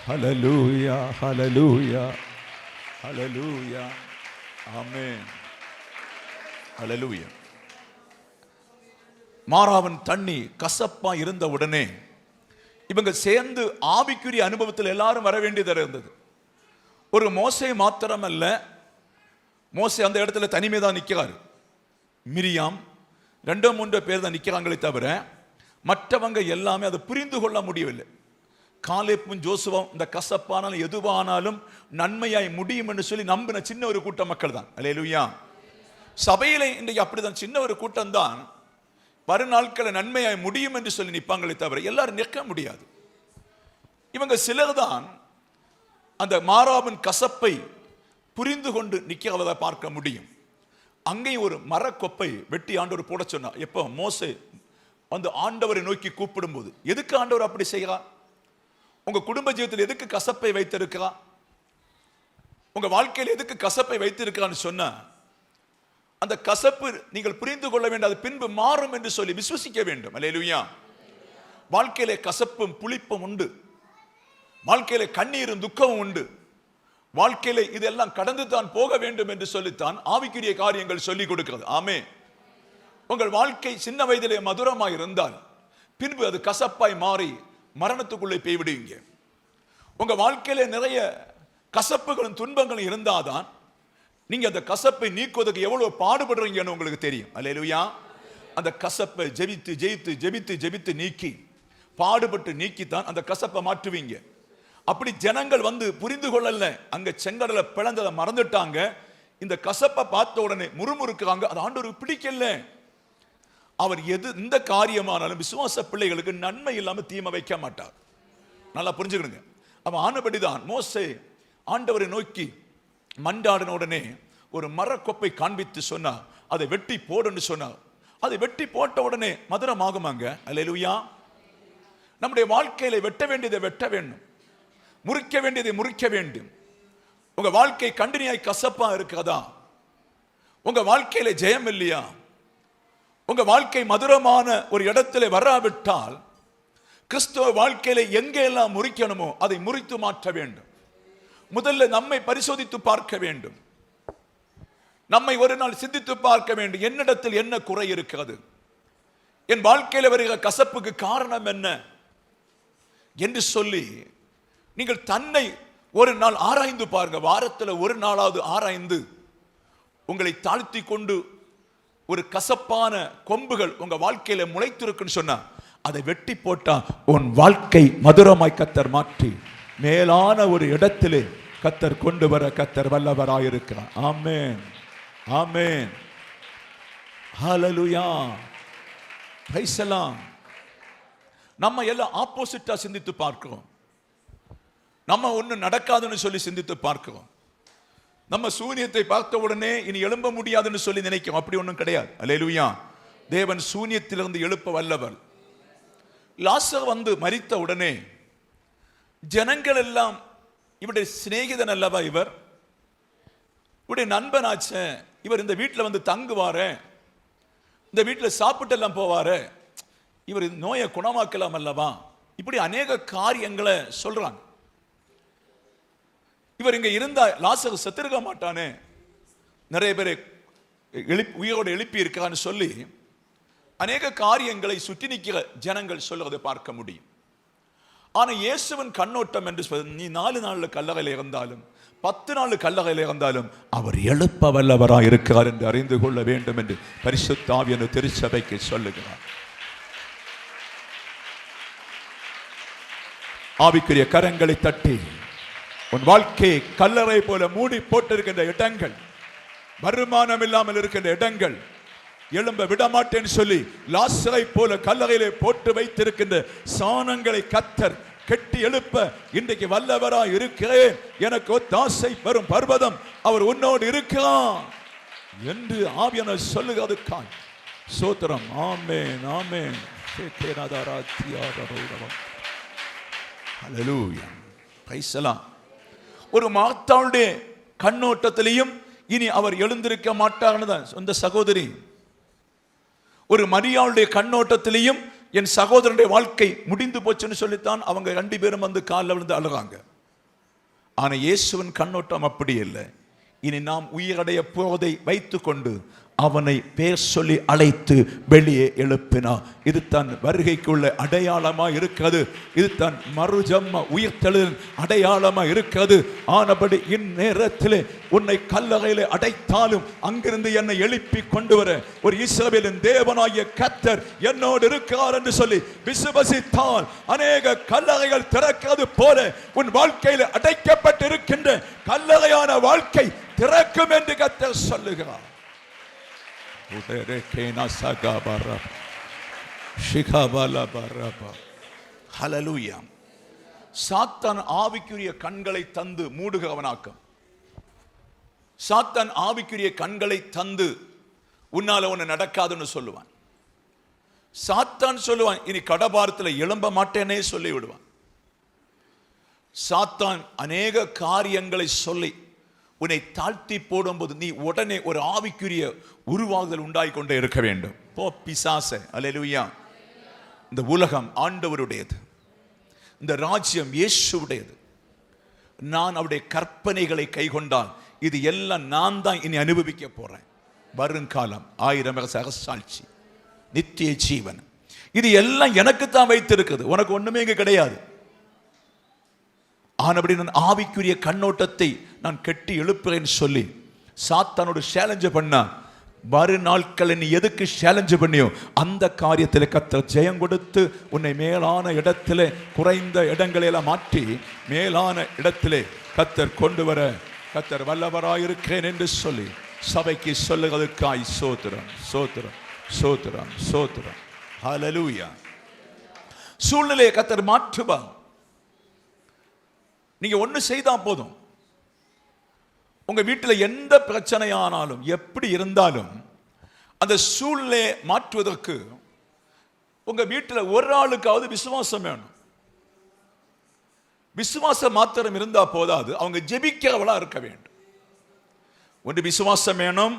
hallelujah, hallelujah, hallelujah, amen, hallelujah. மாறாவின் தண்ணி கசப்பா இருந்த உடனே இவங்க சேர்ந்து ஆவிக்குரிய அனுபவத்தில் எல்லாரும் வர வேண்டியதாக இருந்தது. ஒரு மோசே மாத்திரமல்ல, மோசே அந்த இடத்துல தனிமே தான் நிற்கிறாரு. மிரியாம் 2-3 பேர் தான் நிற்கிறாங்களே தவிர மற்றவங்க எல்லாமே அதை புரிந்து கொள்ள முடியவில்லை. காலேப்பும் ஜோசுவும் இந்த கசப்பானாலும் எதுவானாலும் நன்மையாய் முடியும் என்று சொல்லி நம்பின சின்ன ஒரு கூட்டம் மக்கள் தான். அல்லேலூயா. சபையில இன்றைக்கு அப்படிதான் சின்ன ஒரு கூட்டம் தான் வரும் நாட்களை நன்மையாய் முடியும் என்று சொல்லி நிற்பாங்களே தவிர எல்லாரும் நிற்க முடியாது. இவங்க சிலர் தான் அந்த மாறாவின் கசப்பை புரிந்து கொண்டு நிற்கிறத பார்க்க முடியும். அங்கே ஒரு மரக்கொப்பை வெட்டி ஆண்டவர் போட சொன்னார். எப்போ மோசே வந்து ஆண்டவரை நோக்கி கூப்பிடும் போது, எதுக்கு ஆண்டவர் அப்படி செய்கிறார்? உங்க குடும்ப ஜீவிதத்தில் எதுக்கு கசப்பை வைத்திருக்கிறார்? உங்க வாழ்க்கையில் எதுக்கு கசப்பை வைத்திருக்கிறான்னு சொன்னா அந்த கசப்பு நீங்கள் புரிந்து கொள்ள வேண்டும், அது பின்பு மாறும் என்று சொல்லி விசுவசிக்க வேண்டும். அல்லேலூயா. வாழ்க்கையிலே கசப்பும் புளிப்பும் உண்டு, வாழ்க்கையிலே கண்ணீரும் துக்கமும் உண்டு, வாழ்க்கையில இதெல்லாம் கடந்து தான் போக வேண்டும் என்று சொல்லித்தான் ஆவிக்குரிய காரியங்கள் சொல்லிக் கொடுக்கிறது. ஆமே. உங்கள் வாழ்க்கை சின்ன வயதிலே மதுரமாய் இருந்தால் பின்பு அது கசப்பாய் மாறி மரணத்துக்குள்ளே போய்விடுவீங்க. உங்க வாழ்க்கையில நிறைய கசப்புகளும் துன்பங்களும் இருந்தாதான் நீங்க அந்த கசப்பை நீக்குவதற்கு எவ்வளவு பாடுபடுறீங்கன்னு உங்களுக்கு தெரியும். அல்லேலூயா. அந்த கசப்பை ஜெபித்து நீக்கி பாடுபட்டு நீக்கித்தான் அந்த கசப்பை மாற்றுவீங்க. அப்படி ஜனங்கள் வந்து புரிந்து கொள்ளல. அங்க செங்கடலை பிளந்ததை மறந்துட்டாங்க. இந்த கசப்பை பார்த்த உடனே முறுமுறுக்குறாங்க. அது ஆண்டவருக்கு பிடிக்கல. அவர் இந்த காரியமானாலும் விசுவாச பிள்ளைகளுக்கு நன்மை இல்லாம தீமை வைக்க மாட்டார். நல்லா புரிஞ்சுக்கணுங்க. அவன் ஆனபடிதான் மோசே ஆண்டவரை நோக்கி மண்டாடின உடனே ஒரு மரக்கொப்பை காண்பித்து சொன்னார், அதை வெட்டி போடுன்னு சொன்னார். அதை வெட்டி போட்ட உடனே மதுரமாகுமாங்க. அல்லேலூயா. நம்முடைய வாழ்க்கையில வெட்ட வேண்டியதை வெட்ட வேண்டும், முறிக்க வேண்டியதை முறிக்க வேண்டும். உங்க வாழ்க்கை கண்டினியாய் கசப்பா இருக்கிறதா? உங்க வாழ்க்கையில ஜெயம் இல்லையா? உங்க வாழ்க்கை மதுரமான ஒரு இடத்துல வராவிட்டால் கிறிஸ்துவ வாழ்க்கையில எங்கெல்லாம் முறிக்கணுமோ அதை முறித்து மாற்ற வேண்டும். முதல்ல நம்மை பரிசோதித்து பார்க்க வேண்டும். நம்மை ஒரு நாள் சிந்தித்து பார்க்க வேண்டும். என்னிடத்தில் என்ன குறை இருக்கிறது? என் வாழ்க்கையில் வருகிற கசப்புக்கு காரணம் என்ன என்று சொல்லி நீங்கள் தன்னை ஒரு நாள் ஆராய்ந்து பாருங்க. வாரத்தில் ஒரு நாளாவது ஆராய்ந்து உங்களை தாழ்த்தி கொண்டு ஒரு கசப்பான கொம்புகள் உங்க வாழ்க்கையில முளைத்திருக்குன்னு சொன்னா அதை வெட்டி போட்டா உன் வாழ்க்கை மதுரமாய் கத்தர் மாற்றி மேலான ஒரு இடத்திலே கத்தர் கொண்டு வர கத்தர் வல்லவராயிருக்கிறார். ஆமென், ஆமென், ஹல்லேலூயா, பிரைஸ் தி லார்ட். நம்ம எல்லாம் ஆப்போசிட்டா சிந்தித்து பார்க்கிறோம். நம்ம ஒண்ணு நடக்காதுன்னு சொல்லி சிந்தித்து பார்க்கிறோம். நம்ம சூனியத்தை பார்த்த உடனே இனி எழும்ப முடியாதுன்னு சொல்லி நினைக்கும். அப்படி ஒன்றும் கிடையாது. அல்லேலூயா. தேவன் சூனியத்திலிருந்து எழுப்ப வல்லவர். லாசர் வந்து மரித்த உடனே ஜனங்கள் எல்லாம் இவருடைய சிநேகிதன் அல்லவா, இவருடைய நண்பனாச்ச, இவர் இந்த வீட்டில் வந்து தங்குவாரு, இந்த வீட்டில் சாப்பிட்டு எல்லாம் போவாரு, இவர் நோயை குணமாக்கலாம் அல்லவா, இப்படி அநேக காரியங்களை சொல்றாங்க. இவர் இங்க இருந்தா லாசர் செத்திருக்க மாட்டானே, நிறைய பேரை உயிரோடு எழுப்பி இருக்கான்னு சொல்லி அநேக காரியங்களை சுற்றி நிற்கிற ஜனங்கள் சொல்றதை பார்க்க முடியும். ஆனா இயேசுவின் கண்ணோட்டம் என்று சொல்வது, நீ 4 நாள் கல்லறையில் இருந்தாலும் 10 நாள் கல்லறையில் இருந்தாலும் அவர் எழுப்ப வல்லவராய் இருக்கிறார் என்று அறிந்து கொள்ள வேண்டும் என்று பரிசுத்த ஆவியானவர் திருச்சபைக்கு சொல்லுகிறார். ஆவிக்குரிய கரங்களை தட்டி உன் வாழ்க்கையை கல்லறை போல மூடி போட்டிருக்கின்ற இடங்கள், வருமானம் இல்லாமல் இருக்கின்ற இடங்கள், எழும்ப விடமாட்டேன்னு சொல்லி லாசரை போல கல்லறையிலே போட்டு வைத்திருக்கின்ற சாணங்களை கத்தர் கெட்டி எழுப்ப இன்றைக்கு வல்லவராய் இருக்கிறேன், எனக்கு ஒத்தாசை வரும் பர்வதம் அவர் உன்னோடு இருக்கிறான் என்று ஆவியானவர் சொல்லுகிறதுக்காய் ஸ்தோத்திரம். ஆமென், ஆமென். ஹல்லேலூயா, பிரைஸ் தி லார்ட். ஒரு மார்த்தாளுடைய கண்ணோட்டத்திலையும் இனி அவர் எழுந்திருக்க மாட்டார்னு தான் சொந்த சகோதரி. ஒரு மரியாளுடைய கண்ணோட்டத்திலையும் என் சகோதரனுடைய வாழ்க்கை முடிந்து போச்சுன்னு சொல்லித்தான் அவங்க 2 பேரும் வந்து காலில் விழுந்து அழுறாங்க. ஆனா இயேசுவின் கண்ணோட்டம் அப்படி இல்லை. இனி நாம் உயிரடைய போவதை வைத்துக் கொண்டு அவனை பேர் சொல்லி அழைத்து வெளியே எழுப்பினார். இது தன் வருகைக்குள்ள அடையாளமா இருக்கிறது. இது தன் மறுஜன்ம உயிர்த்தெழுதலின் அடையாளமா இருக்கிறது. ஆனபடி இந்நேரத்திலே உன்னை கல்லறையிலே அடைத்தாலும் அங்கிருந்து என்னை எழுப்பி கொண்டு வர ஒரு இஸ்ரவேலின் தேவனாகிய கர்த்தர் என்னோடு இருக்கிறார் என்று சொல்லி விசுவசித்தால் அநேக கல்லறைகள் திறக்கிறது போல உன் வாழ்க்கையில் அடைக்கப்பட்டு இருக்கின்ற கல்லறையான வாழ்க்கை திறக்கும் என்று கர்த்தர் சொல்லுகிறார். ஹல்லேலூயா. சாத்தான் ஆவிக்குரிய கண்களை தந்து மூடுகிறவனாக்கும். சாத்தான் ஆவிக்குரிய கண்களை தந்து உன்னால ஒண்ணு நடக்காதுன்னு சொல்லுவான். சாத்தான் சொல்லுவான் இனி கடபாரத்தில் எழும்ப மாட்டேனே சொல்லி விடுவான். சாத்தான் அநேக காரியங்களை சொல்லி உன்னை தாழ்த்தி போடும்போது நீ உடனே ஒரு ஆவிக்குரிய உருவாகுதல் உண்டாகி கொண்டே இருக்க வேண்டும். போ பிசாசே. அல்லேலூயா. இந்த உலகம் ஆண்டவருடையது, இந்த ராஜ்யம் இயேசுவுடையது. நான் அவருடைய கற்பனைகளை கைக்கொண்டால் இது எல்லாம் நான் தான் இனி அனுபவிக்க போறேன். வருங்காலம் 1000 சகசாட்சி நித்திய ஜீவன் இது எல்லாம் எனக்கு தான் வைத்திருக்குது, உனக்கு ஒண்ணுமே இங்க கிடையாது. ஆனபடி நான் ஆவிக்குரிய கண்ணோட்டத்தை நான் கெட்டி எழுப்புறேன்னு சொல்லி சாத்தானோட சேலஞ்ச பண்ணா வரும் நாட்கள் நீ எதுக்கு சேலஞ்சு பண்ணியோ அந்த காரியத்தில் கர்த்தர் ஜெயம் கொடுத்து உன்னை மேலான இடத்திலே, குறைந்த இடங்களை எல்லாம் மாற்றி மேலான இடத்திலே கர்த்தர் கொண்டு வர கர்த்தர் வல்லவராயிருக்கிறேன் என்று சொல்லி சபைக்கு சொல்லுவதற்காய் ஸ்தோத்திரம், ஸ்தோத்திரம், ஸ்தோத்திரம், ஸ்தோத்திரம். ஹல்லேலூயா. சூழ்நிலையை கர்த்தர் மாற்றுவார். நீங்க ஒண்ணு செய்தா போதும். உங்க வீட்டில் எந்த பிரச்சனையானாலும் எப்படி இருந்தாலும் அந்த சூழ்நிலையை மாற்றுவதற்கு உங்க வீட்டில் ஒரு ஆளுக்காவது விசுவாசம் வேணும். விசுவாசம் மாத்திரம் இருந்தா போதாது, அவங்க ஜெபிக்கிறவளா இருக்க வேண்டும். ஒன்று விசுவாசம் வேணும்,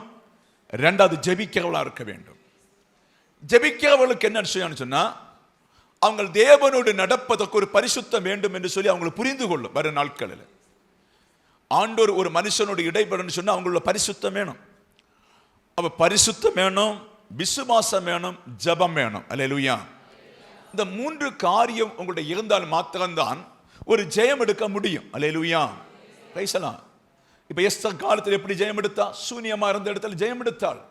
ரெண்டாவது ஜெபிக்கிறவளா இருக்க வேண்டும். ஜெபிக்கிறவளுக்கு என்ன செய்யணும்னு சொன்னா, அவங்க தேவனோடு நடப்பதற்கு ஒரு பரிசுத்தம் வேண்டும் என்று சொல்லி அவங்களை புரிந்து கொள்ளும். வரும் நாட்களில் ஆண்டவர் ஒரு மனுஷனோடு இடைப்படணும்னு சொன்னா அவங்களோட பரிசுத்தம் வேணும். அப்ப பரிசுத்தம் வேணும், விசுவாசம் வேணும், ஜெபம் வேணும். அல்லேலூயா. இந்த மூன்று காரியம் உங்களுடைய இருந்தால் மாத்திரம்தான் ஒரு ஜெயம் எடுக்க முடியும். அல்லேலூயா. பேசலாம். இப்ப எஸ்தர் காலத்தில் எப்படி ஜெயம் எடுத்தா? சூனியமா இருந்த இடத்துல ஜெயம் எடுத்தாள்.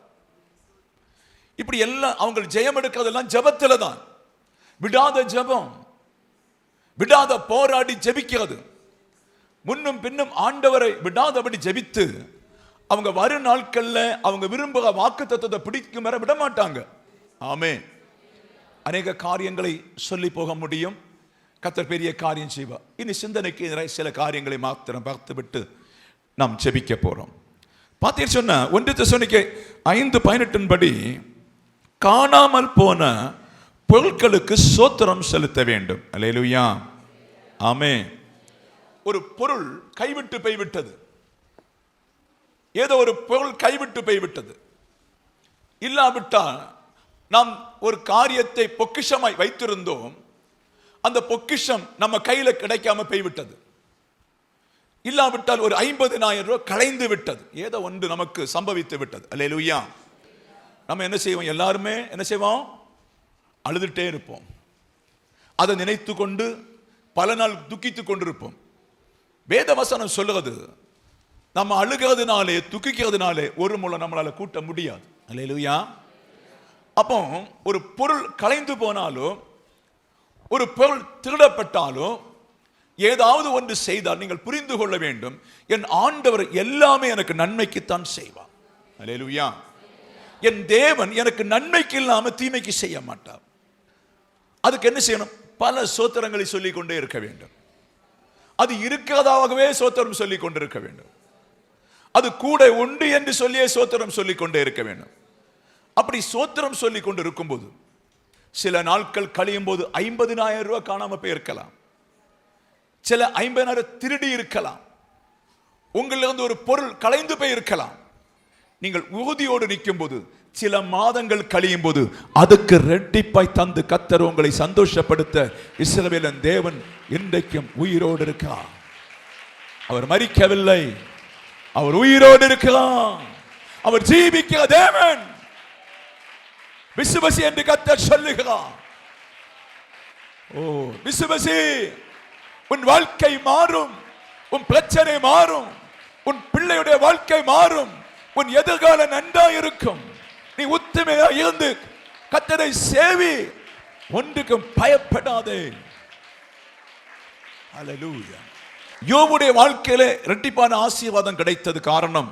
இப்படி எல்லாம் அவங்க ஜெயம் எடுக்கிறதெல்லாம் ஜெபத்துல தான். விடாத ஜெபம், விடாத போராடி ஜெபிக்கிறது, முன்னும் பின்னும் ஆண்டவரை விடாதபடி ஜெபித்து அவங்க வரும் நாட்கள்ல அவங்க விரும்புகிற வாக்குத்தத்தத்தை பிடிக்கும் வர விட மாட்டாங்க. ஆமென். அநேக காரியங்களை சொல்லி போக முடியும். கர்த்தர் பெரிய காரியம் செய்வார். இனி சிந்தனைக்கு சில காரியங்களை மாத்திரம் பார்த்து விட்டு நாம் ஜெபிக்க போறோம். பார்த்தீங்க சொன்ன 1 தெசலோனிக்கேயர் 5:18 படி காணாமல் போன பொருட்களுக்கு ஸ்தோத்திரம் செலுத்த வேண்டும். அல்லேலூயா. ஆமென். ஒரு பொருள் கைவிட்டு போய்விட்டது, ஏதோ ஒரு பொருள் கைவிட்டு போய்விட்டது. இல்லாவிட்டால் நாம் ஒரு காரியத்தை பொக்கிஷமாய் வைத்திருந்தோம், அந்த பொக்கிஷம் நம்ம கையில கிடைக்காம போய்விட்டது. இல்லாவிட்டால் ஒரு 50,000 ரூபாய் களைந்து விட்டது, ஏதோ ஒன்று நமக்கு சம்பவித்து விட்டது. அல்லேலூயா. நம்ம என்ன செய்வோம்? எல்லாருமே என்ன செய்வோம்? அழுதுட்டே இருப்போம். அதை நினைத்து கொண்டு பல நாள் துக்கித்து கொண்டிருப்போம். வேத வசனம் சொல்லுகிறது, நம்ம அழுகிறதுனாலே துக்கிக்கிறதுனாலே ஒரு முறை நம்மளால கூட்ட முடியாது. அல்லேலூயா. அப்போ ஒரு பொருள் களைந்து போனாலும், ஒரு பொருள் திருடப்பட்டாலும், ஏதாவது ஒன்று செய்தால் நீங்கள் புரிந்து கொள்ள வேண்டும், என் ஆண்டவர் எல்லாமே எனக்கு நன்மைக்குத்தான் செய்வார். அல்லேலூயா. என் தேவன் எனக்கு நன்மைக்கு இல்லாம தீமைக்கு செய்ய மாட்டார். அதுக்கு என்ன செய்யணும்? பல ஸ்தோத்திரங்களை சொல்லிக் கொண்டே இருக்க வேண்டும். அது இருக்கிறதாகவே ஸ்தோத்திரம் சொல்லிக் கொண்டிருக்க வேண்டும். அது கூட உண்டு என்று சொல்லியே ஸ்தோத்திரம் சொல்லிக் கொண்டே இருக்க வேண்டும். அப்படி ஸ்தோத்திரம் சொல்லிக் கொண்டு இருக்கும்போது சில நாட்கள் கழியும் போது 50,000 ரூபாய் காணாம போயிருக்கலாம், சில 50,000 திருடி இருக்கலாம், உங்களிலிருந்து ஒரு பொருள் களைந்து போயிருக்கலாம். நீங்கள் உறுதியோடு நிற்கும் போது சில மாதங்கள் கழியும் போது அதுக்கு ரெட்டிப்பாய் தந்து கர்த்தர் உங்களை சந்தோஷப்படுத்த இஸ்ரவேலின் தேவன் இன்றைக்கும் உயிரோடு இருக்கிறார். அவர் மரிக்கவில்லை, அவர் உயிரோடு இருக்கிறார். அவர் ஜீவிக்கிற தேவன். விசுவாசி என்று கர்த்தர் சொல்லுகிறார். ஓ விசுவாசி, உன் வாழ்க்கை மாறும், உன் பிரச்சனை மாறும், உன் பிள்ளையுடைய வாழ்க்கை மாறும், உன் எதிர்காலம் நன்றா இருக்கும். நீ உத்தமையா இருந்து கர்த்தரை சேவி, ஒன்றுக்கும் பயப்படாதே. ஹல்லேலூயா. யோபுடைய வாழ்க்கையிலே இரட்டிப்பான ஆசீர்வாதம் கிடைத்தது காரணம்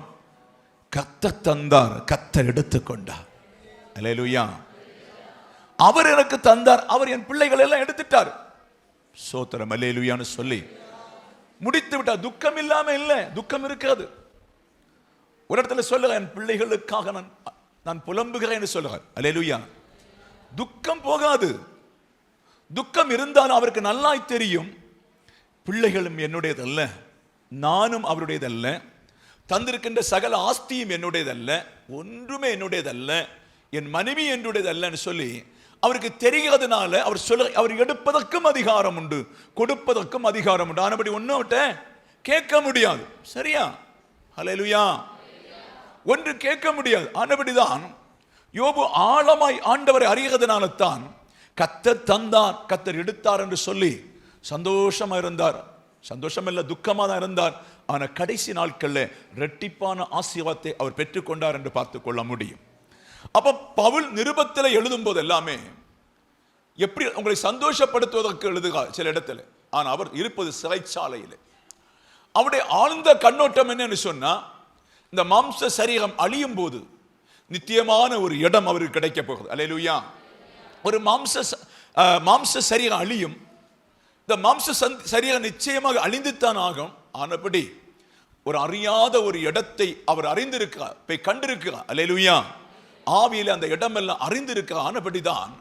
கர்த்தர் தந்தார், கர்த்தர் எடுத்துக்கொண்டார். ஹல்லேலூயா. அவர் எனக்கு தந்தார், அவர் என் பிள்ளைகள் எல்லாம் எடுத்துட்டார். ஸ்தோத்திரம். ஹல்லேலூயான்னு சொல்லி முடித்து விட்டார். துக்கம் இல்லாம இல்லை, துக்கம் இருக்கிறது. ஒரு இடத்துல சொல்லுங்க, என் பிள்ளைகளுக்காக நான் புலம்புகிறேன் சொல்லுகிறார். அல்லேலூயா. துக்கம் போகாது. துக்கம் இருந்தாலும் அவருக்கு நல்லாய் தெரியும், பிள்ளைகளும் என்னுடையதல்ல, நானும் அவருடையதல்ல, தந்திருக்கின்ற சகல ஆஸ்தியும் என்னுடையதல்ல, ஒன்றுமே என்னுடையதல்ல, என் மனைவி என்னுடையதல்லன்னு சொல்லி அவருக்கு தெரிகிறதுனால அவர் சொல்ல, அவர் எடுப்பதற்கும் அதிகாரம் உண்டு, கொடுப்பதற்கும் அதிகாரம் உண்டு. ஆனபடி ஒன்னும் கேட்க முடியாது. சரியா? ஹல்லேலூயா. ஒன்று கேட்க முடியாது. ஆனபடிதான் யோபு ஆழமாய் ஆண்டவரை அறிகிறதுனால தான் கர்த்தர் தந்தார், கர்த்தர் எடுத்தார் என்று சொல்லி சந்தோஷமா இருந்தார். சந்தோஷம் இல்ல, துக்கமா தான் இருந்தார். ஆனா கடைசி நாட்கள்ல இரட்டிப்பான ஆசீர்வாதத்தை அவர் பெற்றுக்கொண்டார் என்று பார்த்துக் கொள்ள முடியும். அப்ப பவுல் நிருபத்தில் எழுதும் போது எல்லாமே எப்படி உங்களை சந்தோஷப்படுத்துவதற்கு எழுதுக சில இடத்துல. ஆனா அவர் இருப்பது சிறைச்சாலையில். அவருடைய ஆழ்ந்த கண்ணோட்டம் என்னன்னு சொன்னா, இந்த மாம்ச சரீரம் அழியும் போது நித்தியமான ஒரு இடம் அவருக்கு கிடைக்க போகுது. அல்லேலூயா. ஒரு மாம்ச சரீரம் அழியும். இந்த மாம்ச சரீரம் நிச்சயமாக அழிந்துத்தான் ஆகும். ஆனபடி ஒரு அறியாத ஒரு இடத்தை அவர் அறிந்திருக்கிறார், போய் கண்டிருக்கிறார். அல்லேலூயா. ஆவியில அந்த இடமெல்லாம் அறிந்திருக்கிறார். ஆனபடிதான்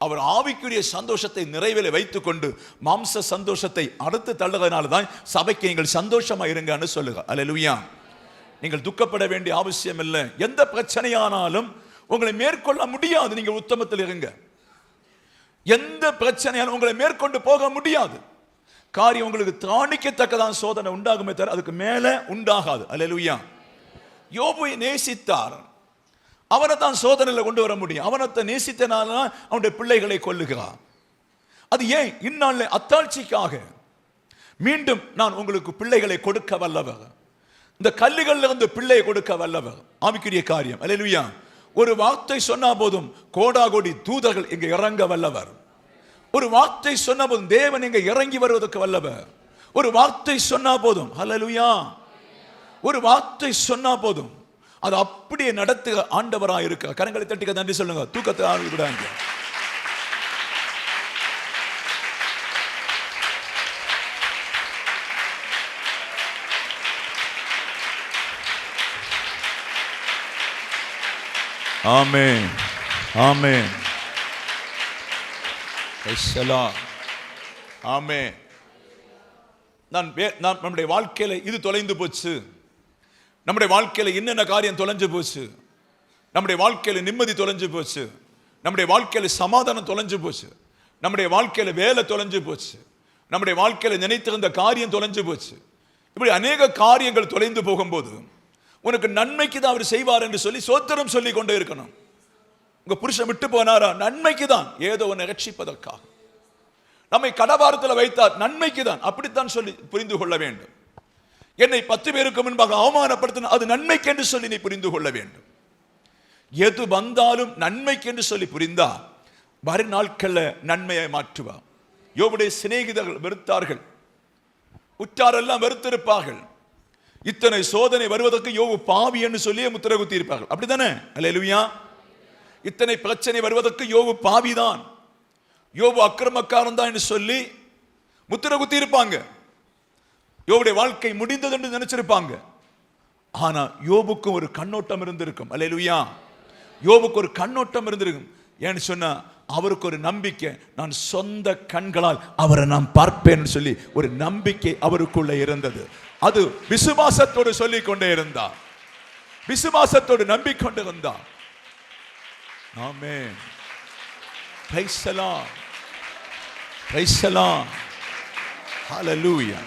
அவர் ஆவிக்குரிய சந்தோஷத்தை நிறைவேல வைத்துக் கொண்டு மாம்ச சந்தோஷத்தை அடுத்து தள்ளுறதுனால தான் சபைக்கு நீங்கள் சந்தோஷமா இருங்கன்னு சொல்லுங்க. அல்லேலூயா. நீங்கள் துக்கப்பட வேண்டிய அவசியம் இல்லை. எந்த பிரச்சனையானாலும் உங்களை மேற்கொள்ள முடியாது. நீங்கள் உத்தமத்தில் இருங்க. எந்த பிரச்சனையாலும் உங்களை மேற்கொண்டு போக முடியாது. காரியம் உங்களுக்கு தாணிக்கத்தக்கதான் சோதனை உண்டாகுமே தவிர அதுக்கு மேல உண்டாகாது. அல்லேலூயா. யோபுவை நேசித்தார், அவனை தான் சோதனையில் கொண்டு வர முடியும். அவனத்தை நேசித்தனால அவனுடைய பிள்ளைகளை கொல்லுகிறான். அது ஏன்? இந்நாள் அத்தாட்சிக்காக மீண்டும் நான் உங்களுக்கு பிள்ளைகளை கொடுக்க வல்லவர், இந்த கல்லுகள்ல இருந்து பிள்ளையை கொடுக்க வல்லவர். ஆவிக்குரிய காரியம். அல்லேலூயா. ஒரு வார்த்தை சொன்னா போதும் கோடாகோடி தூதர்கள் இங்க இறங்க வல்லவர். ஒரு வார்த்தை சொன்ன போதும் தேவன் இங்க இறங்கி வருவதற்கு வல்லவர். ஒரு வார்த்தை சொன்னா போதும், அல்லேலூயா, ஒரு வார்த்தை சொன்னா போதும் அது அப்படியே நடத்துக ஆண்டவராக இருக்க. கரங்களை தட்டிக்க நன்றி சொல்லுங்க. தூக்கத்தை ஆவி விடாங்க. ஆமென், ஆமென், ஆமென். நம்முடைய வாழ்க்கையில இது தொலைந்து போச்சு, நம்முடைய வாழ்க்கையில என்னென்ன காரியம் தொலைஞ்சு போச்சு, நம்முடைய வாழ்க்கையில நிம்மதி தொலைஞ்சு போச்சு, நம்முடைய வாழ்க்கையில சமாதானம் தொலைஞ்சு போச்சு, நம்முடைய வாழ்க்கையில வேலை தொலைஞ்சு போச்சு, நம்முடைய வாழ்க்கையில நினைத்திருந்த காரியம் தொலைஞ்சு போச்சு. இப்படி அநேக காரியங்கள் தொலைந்து போகும்போது உனக்கு நன்மைக்கு தான் அவர் செய்வார் என்று சொல்லி சோத்திரம் சொல்லி கொண்டே இருக்கணும். உங்க புருஷன் விட்டு போனாரா? நன்மைக்கு தான், ஏதோ ஒன்று ரட்சிப்பதற்காக. நம்மை கடவாரத்தில் வைத்தார், நன்மைக்கு தான், அப்படித்தான் சொல்லி புரிந்து கொள்ள வேண்டும். என்னை 10 பேருக்கு முன்பாக அவமானப்படுத்தின, அது நன்மைக்கு என்று சொல்லி நீ புரிந்து கொள்ள வேண்டும். எது வந்தாலும் நன்மைக்கு என்று சொல்லி புரிந்தா வரும் நாட்கள்ல நன்மையை மாற்றுவார். யோபுடைய சிநேகிதர்கள் வெறுத்தார்கள், உற்றாரெல்லாம் வெறுத்திருப்பார்கள். இத்தனை சோதனை வருவதற்கு யோபு பாவி என்று சொல்லி முத்திரை குத்தி இருப்பார்கள். அப்படித்தானே? அல்லேலூயா. இத்தனை பிரச்சனை வருவதற்கு யோபு பாவிதான், யோபு அக்கிரமக்காரன் தான் என்று சொல்லி முத்திரை குத்தி இருப்பாங்க. யோபுடைய வாழ்க்கை முடிந்தது என்று நினைச்சிருப்பாங்க. ஆனா யோபுக்கு ஒரு கண்ணோட்டம் இருந்திருக்கும். அல்லேலூயா. யோபுக்கு ஒரு கண்ணோட்டம் இருந்திருக்கும். ஏன்னு சொன்னா அவருக்கு ஒரு நம்பிக்கை, நான் சொந்த கண்களால் அவரை நான் பார்ப்பேன் சொல்லி ஒரு நம்பிக்கை அவருக்குள்ள இருந்தது. அது விசுவாசத்தோடு சொல்லிக் கொண்டே இருந்தார், விசுவாசத்தோடு நம்பிக்கொண்டு இருந்தார். Amen. Praise the Lord, praise the Lord, hallelujah.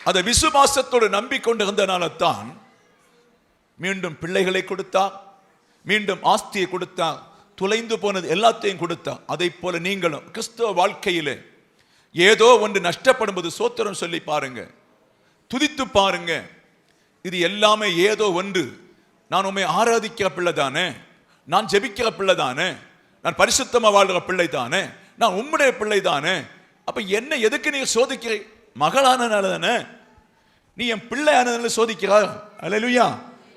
அத விசுவாசத்தோடு நம்பிக்கொண்டு இருந்தனால தான் மீண்டும் பிள்ளைகளை கொடுத்தார், மீண்டும் ஆஸ்தியை கொடுத்தார், துளைந்து போனது எல்லாத்தையும் கொடுத்தார். அதை போல நீங்களும் கிறிஸ்தவ வாழ்க்கையிலே ஏதோ ஒன்று நஷ்டப்படும் போது சோத்திரம் சொல்லி பாருங்க, துதித்து பாருங்க. இது எல்லாமே ஏதோ ஒன்று. நான் உண்மை ஆராதிக்கிற பிள்ளை தானே, நான் ஜெபிக்கிற பிள்ளை தானே, நான் பரிசுத்தமா வாழ்கிற பிள்ளை தானே, நான் உம்முடைய பிள்ளை தானே. அப்ப என்ன எதுக்கு நீ சோதிக்கிற? மகளானனால தானே, நீ என் பிள்ளை ஆனதுனால சோதிக்கிறார். அல்லேலூயா.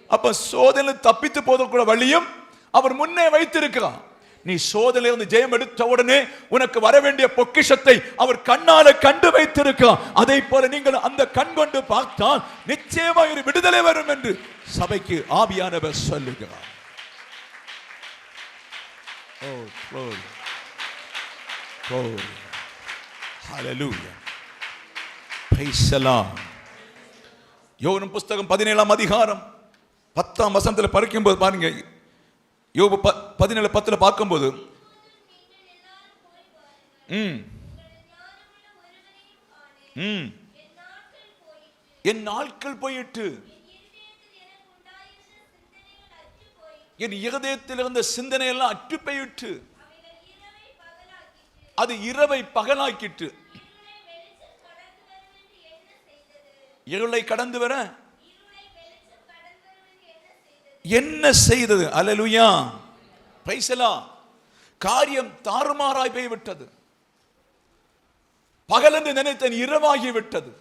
அப்ப சோதனை தப்பித்து போதற்குள்ள வழியும் அவர் முன்னே வைத்திருக்கிறார். நீ சோதனையிலிருந்து ஜெயம் எடுத்த உடனே உனக்கு வர வேண்டிய பொக்கிஷத்தை அவர் கண்ணால கண்டு வைத்திருக்கிறார். அதை போல நீங்கள் அந்த கண் கொண்டு பார்த்தால் நிச்சயமாக ஒரு விடுதலை வரும் என்று சபைக்கு ஆவியானவர் சொல்லுகிறார். Oh, glory. Glory. Hallelujah. Praise the Lord. யோபு புஸ்தகம் 17ஆம் அதிகாரம் 10ஆம் வசனத்தில் படிக்கும்போது பாருங்க, யோபு 17:10 பார்க்கும்போது என் நாட்கள் போயிட்டு, என் இருதயத்தில் இருந்த சிந்தனை எல்லாம் அற்று போயிட்டு, அது இரவை பகலாக்கிட்டு, இருளை கடந்து வர என்ன செய்தது? அல்லேலூயா. Praise the Lord. காரியம் தாறுமாறாய் போய்விட்டது. பகல் என்று நினைத்தேன், இரவாகி விட்டது.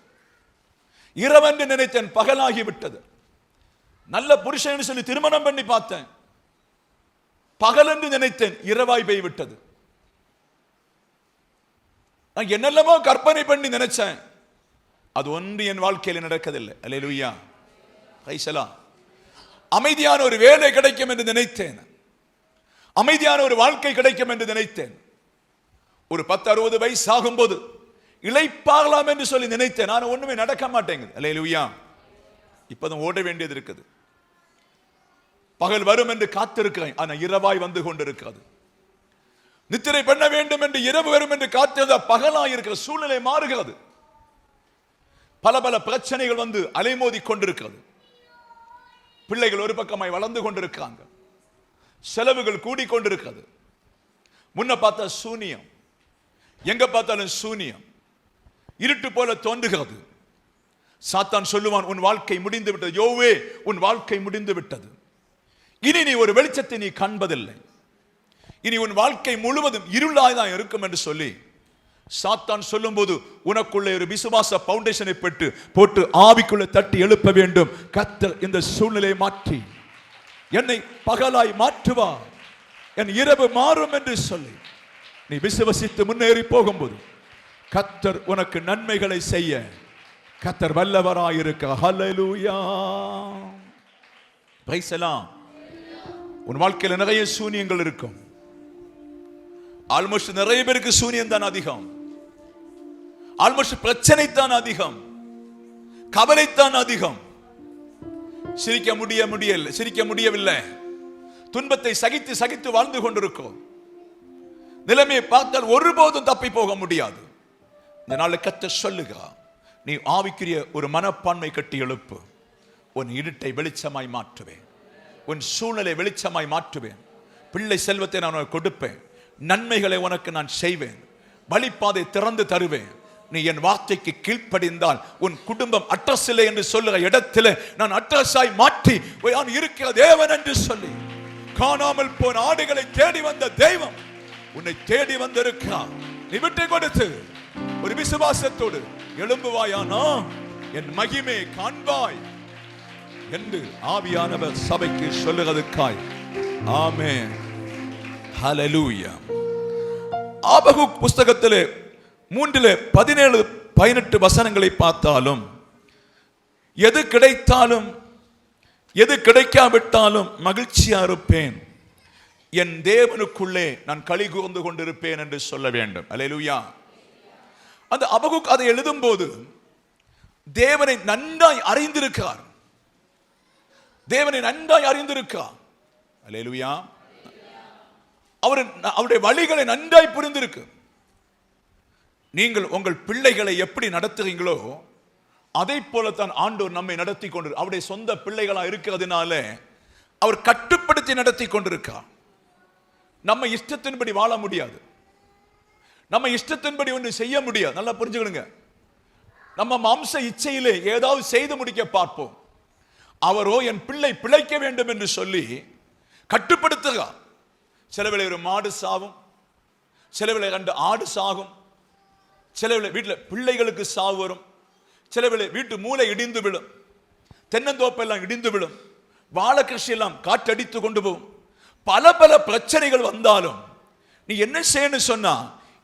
இரவென்று நினைத்தேன், பகலாகி விட்டது. நல்ல புருஷன் சொல்லி திருமணம் பண்ணி பார்த்தேன், பகல் என்று நினைத்தேன், இரவாய் போய்விட்டது. நான் என்னெல்லாமோ கற்பனை பண்ணி நினைச்சேன், அது ஒன்று என் வாழ்க்கையில் நடக்கவில்லை. அல்லேலூயா, பிரைஸ் தி லார்ட். அமைதியான ஒரு வேலை கிடைக்கும் என்று நினைத்தேன், அமைதியான ஒரு வாழ்க்கை கிடைக்கும் என்று நினைத்தேன். ஒரு 10-60 வயசு ஆகும்போது இளைப்பாகலாம் என்று சொல்லி நினைத்தேன். நான் ஒண்ணுமே நடக்க மாட்டேங்குது. அல்லேலூயா. இப்பதான் ஓட வேண்டியது இருக்குது. பகல் வரும் என்று காத்திருக்கிறேன், ஆனா இரவாய் வந்து கொண்டிருக்கிறது. நித்திரை பண்ண வேண்டும் என்று இரவு வரும் என்று காத்திருந்த பகலாய் இருக்கிற சூழ்நிலை மாறுகிறது. பல பல பிரச்சனைகள் வந்து அலைமோதி கொண்டிருக்கிறது. பிள்ளைகள் ஒரு பக்கமாய் வளர்ந்து கொண்டிருக்காங்க, செலவுகள் கூடிக்கொண்டிருக்கிறது. முன்ன பார்த்தா சூனியம், எங்க பார்த்தாலும் சூனியம், இருட்டு போல தோன்றுகிறது. சாத்தான் சொல்லுவான், உன் வாழ்க்கை முடிந்து விட்டது யோவே, உன் வாழ்க்கை முடிந்து விட்டது. இனி நீ ஒரு வெளிச்சத்தை நீ காண்பதில்லை, இனி உன் வாழ்க்கை முழுவதும் இருளாய்தான் இருக்கும் என்று சொல்லி சாத்தான் சொல்லும் போது உனக்குள்ளே ஒரு விசுவாச பவுண்டேஷனை போட்டு ஆவிக்குள்ளே தட்டி எழுப்ப வேண்டும். கர்த்தர் இந்த சூழ்நிலையை மாற்றி என்னை பகலாய் மாற்றுவார், என் இரவு மாறும் என்று சொல்லி நீ விசுவசித்து முன்னேறி போகும்போது கர்த்தர் உனக்கு நன்மைகளை செய்ய கர்த்தர் வல்லவராயிருக்க. ஹல்லேலூயா, பிரைஸ் தி லார்ட். உன் வாழ்க்கையில் நிறைய சூனியங்கள் இருக்கும். ஆல்மோஸ்ட் நிறைய பேருக்கு சூனியம் தான் அதிகம், ஆல்மோஸ்ட் பிரச்சனை தான் அதிகம், கவலைத்தான் அதிகம். சிரிக்க முடியவில்லை, துன்பத்தை சகித்து சகித்து வாழ்ந்து கொண்டிருக்கும். நிலைமையை பார்த்தால் ஒருபோதும் தப்பி போக முடியாது. இந்த நாள் கர்த்தர் சொல்லுகிறார், நீ ஆவிக்குரிய ஒரு மனப்பான்மை கட்டி எழுப்பு. உன் இருட்டை வெளிச்சமாய் மாற்றுவேன், உன் சூழ்நிலை வெளிச்சமாய் மாற்றுவேன். பிள்ளை செல்வத்தை நான் உனக்கு கொடுப்பேன், நன்மைகளை உனக்கு நான் செய்வேன், வழிபாதை திறந்து தருவேன். நீ என் வார்த்தைக்கு கீழ்ப்படிந்தால் உன் குடும்பம் அட்ரஸ் இல்லை என்று சொல்லுகிற இடத்துல நான் அட்ரஸாய் மாற்றி நான் இருக்கிற தேவன் என்று சொல்லி, காணாமல் போன ஆடுகளை தேடி வந்த தெய்வம் உன்னை தேடி வந்திருக்கிறார். நீ விட்டு கொடுத்து ஒரு விசுவாசத்தோடு எழும்புவாயானா என் மகிமை காண்பாய் என்று ஆவியானவர் சபைக்கு சொல்லுகிறதுக்காய். ஆமென், ஹல்லேலூயா. ஆபகுக் புஸ்தகத்திலே 3:17-18 வசனங்களை பார்த்தாலும், எது கிடைத்தாலும் எது கிடைக்காவிட்டாலும் மகிழ்ச்சியா இருப்பேன், என் தேவனுக்குள்ளே நான் களி கூர்ந்து கொண்டிருப்பேன் என்று சொல்ல வேண்டும். அல்லேலூயா. அந்த ஆபகுக் அதை எழுதும் போது தேவனை நன்றாய் அறிந்திருக்கிறார், தேவனை நன்றாய் அறிந்திருக்கிறார். அல்லேலூயா. அவருடைய வழிகளை நன்றாய் புரிந்திருக்கு. நீங்கள் உங்கள் பிள்ளைகளை எப்படி நடத்துறீங்களோ அதை போலத்தான் ஆண்டவர் நம்மை நடத்தி கொண்டு, அவருடைய சொந்த பிள்ளைகளா இருக்கிறதுனால அவர் கட்டுப்படுத்தி நடத்தி கொண்டிருக்கார். நம்ம இஷ்டத்தின்படி வாழ முடியாது, நம்ம இஷ்டத்தின்படி ஒன்று செய்ய முடியாது. நல்லா புரிஞ்சுக்கணுங்க. நம்ம மாம்ச இச்சையிலே ஏதாவது செய்து முடிக்க பார்ப்போம். அவரோ என் பிள்ளை பிழைக்க வேண்டும் என்று சொல்லி கட்டுப்படுத்துகிறார். சில வேளை ஒரு மாடு சாவும், சில வேளை 2 ஆடு சாகும், சில வேளை வீட்டில் பிள்ளைகளுக்கு சாவு வரும், சில வேளை வீட்டு மூளை இடிந்து விடும், தென்னந்தோப்பெல்லாம் இடிந்து விடும், வாழ கிருஷி எல்லாம் காற்றடித்து கொண்டு போகும். பல பல பிரச்சனைகள் வந்தாலும் நீ என்ன செய்யணும் சொன்னா,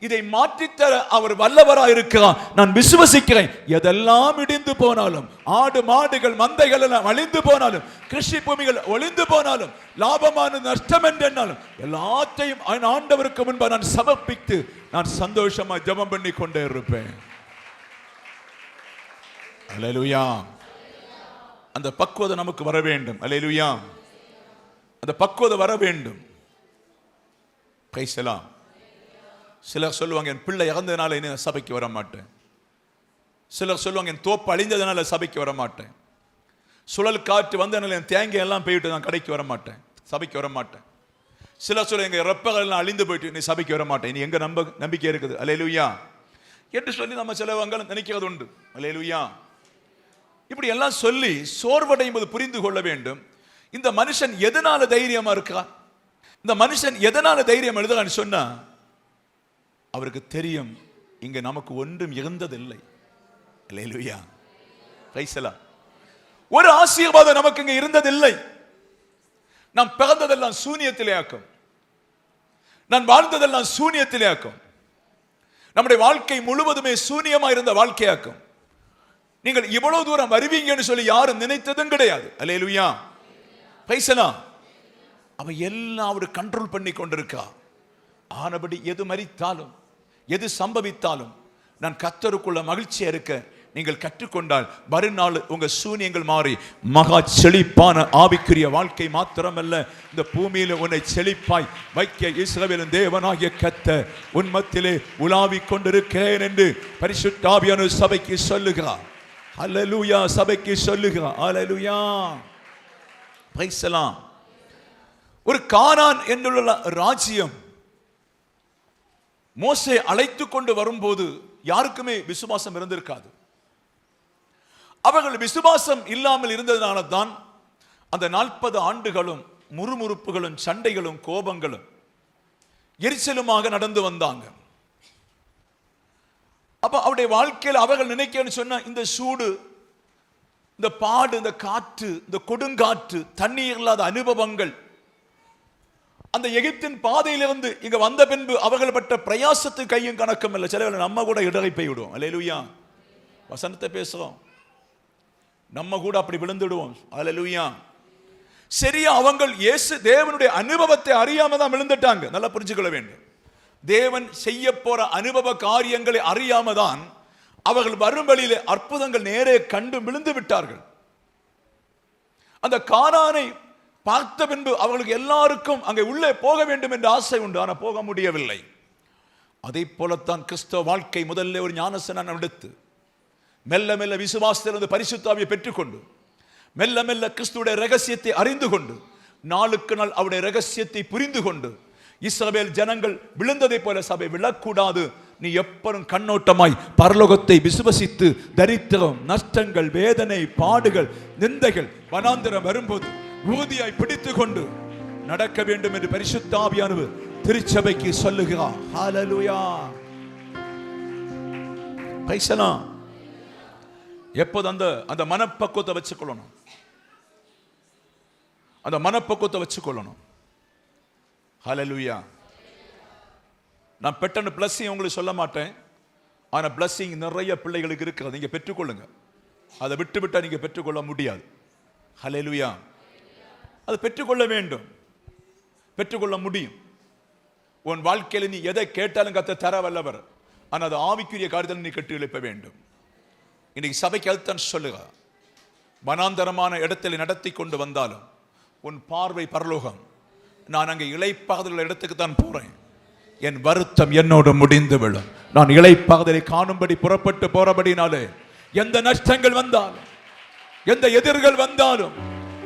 இதை மாற்றித்தர அவர் வல்லவராக இருக்கிறார். நான் விசுவசிக்கிறேன். எதெல்லாம் இடிந்து போனாலும், ஆடு மாடுகள் மந்தைகள் எல்லாம் அழிந்து போனாலும், கிருஷி பூமிகள் ஒளிந்து போனாலும், லாபமான நஷ்டம் என்றாலும் எல்லாத்தையும் ஆண்டவருக்கு முன்பாக நான் சமர்ப்பித்து நான் சந்தோஷமா ஜெபம் பண்ணி கொண்டே இருப்பேன். அல்லேலூயா. அந்த பக்குவம் நமக்கு வர வேண்டும். அல்லேலூயா. அந்த பக்குவம் வர வேண்டும். Price the Lord. சிலர் சொல்லுவாங்க, என் பிள்ளை இறந்ததுனால இனி சபைக்கு வர மாட்டேன். சிலர் சொல்லுவாங்க, என் தோப்பு அழிந்ததுனால சபைக்கு வர மாட்டேன். சுழல் காற்று வந்ததுனால என் தேங்காய் எல்லாம் போயிட்டு நான் கடைக்கு வர மாட்டேன், சபைக்கு வர மாட்டேன். சிலர் சொல்ல, எங்க ரெப்பகள் எல்லாம் அழிந்து போயிட்டு நீ சபைக்கு வர மாட்டேன், நீ எங்க நம்பிக்கை இருக்குது. அல்லேலூயா என்று சொல்லி நம்ம சிலவங்க நினைக்கிறது உண்டு. அல்லேலூயா. இப்படி எல்லாம் சொல்லி சோர்வடையும் போது புரிந்து கொள்ள வேண்டும், இந்த மனுஷன் எதனால தைரியமா இருக்கான், இந்த மனுஷன் எதனால தைரியம் எழுதுறான்னு சொன்னா, அவருக்கு தெரியும் இங்க நமக்கு ஒன்றும் இருந்ததில்லை. அல்லேலூயா, பிரைஸ் தி லார்ட். ஒரு ஆசீர்வாதம் நமக்கு இங்க இருந்ததில்லை. நாம் பிறந்ததெல்லாம் சூனியத்திலே ஆக்கும், நான் வாழ்ந்ததெல்லாம் சூனியத்திலே ஆக்கும், நம்முடைய வாழ்க்கை முழுவதுமே சூனியமா இருந்த வாழ்க்கையாக்கும். நீங்கள் இவ்வளவு தூரம் வருவீங்கன்னு சொல்லி யாரும் நினைத்ததும் கிடையாது. அல்லேலூயா, பிரைஸ் தி லார்ட். அவ எல்லாம் அவர் கண்ட்ரோல் பண்ணி கொண்டிருக்கா. ஆனபடி எது மரித்தாலும் எது சம்பவித்தாலும் நான் கர்த்தருக்குள்ள மகிழ்ச்சியா இருக்க நீங்கள் கற்றுக்கொண்டால் மறுநாள் உங்க சூனியங்கள் மாறி மகா செழிப்பான ஆவிக்குரிய வாழ்க்கை மாத்திரமல்ல, இந்த பூமியில உன்னை செழிப்பாய் வைக்க இஸ்ரவேலின் தேவனாகிய கர்த்தர் உன் மத்தியிலே உலாவிக் கொண்டிருக்கிறேன் என்று பரிசுத்த ஆவியானவர் சபைக்கு சொல்லுகிறார். அல்லேலூயா, சபைக்கு சொல்லுகிறார். அல்லேலூயா, பிரைஸ் தி லார்ட். ஒரு கானான் என்றுள்ள ராஜ்யம் மோசே அழைத்து கொண்டு வரும்போது யாருக்குமே விசுவாசம் இருந்திருக்காது. அவர்கள் விசுவாசம் இல்லாமல் இருந்ததனால தான் அந்த 40 ஆண்டுகளும் முறுமுறுப்புகளும் சண்டைகளும் கோபங்களும் எரிச்சலுமாக நடந்து வந்தாங்க. அப்ப அவருடைய வாழ்க்கையில் அவர்கள் நினைக்கன்னு சொன்ன இந்த சூடு, இந்த பாடு, இந்த காற்று, இந்த கொடுங்காற்று, தண்ணீர் இல்லாத அனுபவங்கள், அந்த எகிப்தின் பாதையிலிருந்து இங்க வந்த பின்பு அவர்கள் பட்ட பிரயாசத்துக்கு கையும் கணக்கும் இல்லை. சில நம்ம கூட இடரை போய் விடுவோம். அல்லேலூயா, வசனத்தை பேசுறோம், நம்ம கூட அப்படி விழுந்துடுவோம். அல்லேலூயா. சரியா, அவங்க இயேசு தேவனுடைய அனுபவத்தை அறியாம தான் விழுந்துட்டாங்க. நல்லா புரிஞ்சுக்கொள்ள வேண்டும். தேவன் செய்ய போற அனுபவ காரியங்களை அறியாம தான் அவர்கள் வரும் வழியிலே அற்புதங்கள் நேரே கண்டு விழுந்து விட்டார்கள். அந்த கானானை பார்த்த பின்பு அவர்களுக்கு எல்லாருக்கும் அங்கே உள்ளே போக வேண்டும் என்ற ஆசை உண்டு, ஆனால் போக முடியவில்லை. அதை போலத்தான் கிறிஸ்தவ வாழ்க்கை முதல்ல ஒரு ஞானஸ்நானம் எடுத்து மெல்ல மெல்ல விசுவாசத்திலிருந்து பரிசுத்த ஆவியை பெற்றுக்கொண்டு மெல்ல மெல்ல கிறிஸ்துவுடைய ரகசியத்தை அறிந்து கொண்டு நாளுக்கு நாள் அவருடைய ரகசியத்தை புரிந்து கொண்டு இஸ்ரவேல் ஜனங்கள் விழுந்ததை போல சபை விழக்கூடாது. நீ எப்பரும் கண்ணோட்டமாய் பரலோகத்தை விசுவசித்து தரித்திரம், நஷ்டங்கள், வேதனை, பாடுகள், நிந்தைகள், வனாந்திரம் வரும்போது ஊதியாய் பிடித்து கொண்டு நடக்க வேண்டும் என்று பரிசுத்த ஆவியானவர் திருச்சபைக்கு சொல்லுகிறார். ஹல்லேலூயா, பிரைஸ் தி லார்ட். எப்போது அந்த மனப்பக்குவத்தை வச்சுக்கொள்ளணும், அந்த மனப்பக்குவத்தை வச்சுக்கொள்ளணும். ஹல்லேலூயா. நான் பெற்ற பிளஸிங் உங்களுக்கு சொல்ல மாட்டேன், ஆனா பிளஸிங் நிறைய பிள்ளைகளுக்கு இருக்கிறது. நீங்க பெற்றுக்கொள்ளுங்க, அதை விட்டு விட்டா நீங்க பெற்றுக்கொள்ள முடியாது. ஹல்லேலூயா. அது பெற்றுக்கொள்ள வேண்டும், பெற்றுக்கொள்ள முடியும். உன் வாழ்க்கையில் நீ எதை கேட்டாலும் கர்த்தர் தர வல்லவர். ஆனால் அது ஆவிக்குரிய காரியத்தில் நீ கட்டி எழுப்ப வேண்டும். இன்னைக்கு சபைக்கு அதுதான் சொல்லுக. வனாந்தரமான இடத்தில் நடத்தி கொண்டு வந்தாலும் உன் பார்வை பரலோகம். நான் அங்கே இளைப்பாறுதல் இடத்துக்கு தான் போறேன். என் வருத்தம் என்னோடு முடிந்து விடும். நான் இளைப்பாறுதலை காணும்படி புறப்பட்டு போறபடினாலே எந்த நஷ்டங்கள் வந்தாலும், எந்த எதிர்கள் வந்தாலும்,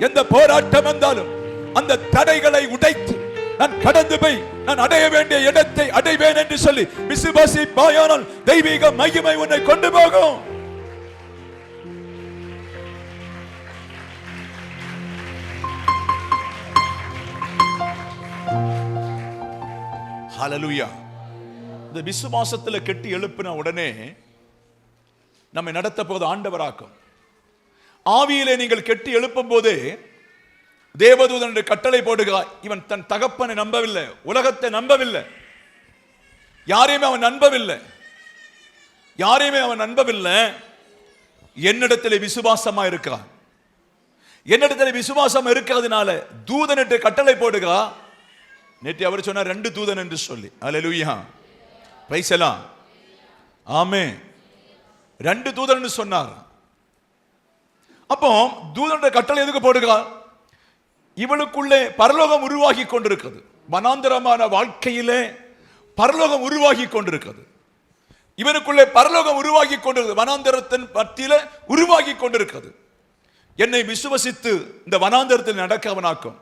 எந்த போராட்டம் வந்தாலும் அந்த தடைகளை உடைத்து நான் கடந்து போய் நான் அடைய வேண்டிய இடத்தை அடைவேன் என்று சொல்லி விசுவாசிப்பாயானால் தெய்வீக மகிமை உன்னை கொண்டு போகும். ஹல்லேலூயா. இந்த விசுவாசத்துல கெட்டி எழுப்பின உடனே நம்மை நடத்த போது ஆண்டவராக்கும். ஆவியிலே நீங்கள் கெட்டி எழுப்பும் போதே தேவதூதன் கட்டளை போடுகிறார். இவன் தன் தகப்பனை நம்பவில்லை, உலகத்தை நம்பவில்லை, யாரையுமே அவன் நம்பவில்லை, யாரையுமே அவன் நம்பவில்லை. என்னிடத்திலே விசுவாசமா இருக்கிறான். என்னிடத்திலே விசுவாசம் இருக்கிறதுனால தூதனிட்டு கட்டளை போடுகிறா. நேற்று அவர் சொன்னார் 2 தூதன் என்று சொல்லி. அல்லேலூயா, பிரைஸ் தி லார்ட், ஆமென். 2 தூதன் சொன்னார். அப்போ தூதனுடைய கட்டளை எதுக்கு போடுகிறார்? இவளுக்குள்ளே பரலோகம் உருவாகி கொண்டிருக்கிறது. வனாந்தரமான வாழ்க்கையிலே பரலோகம் உருவாகி கொண்டிருக்கிறது. இவனுக்குள்ளே பரலோகம் உருவாகி கொண்டிருக்கிறது. வனாந்தரத்தின் மத்தியிலே உருவாகி கொண்டிருக்கிறது. என்னை விசுவசித்து இந்த வனாந்தரத்தில் நடக்கவனாக்கும்.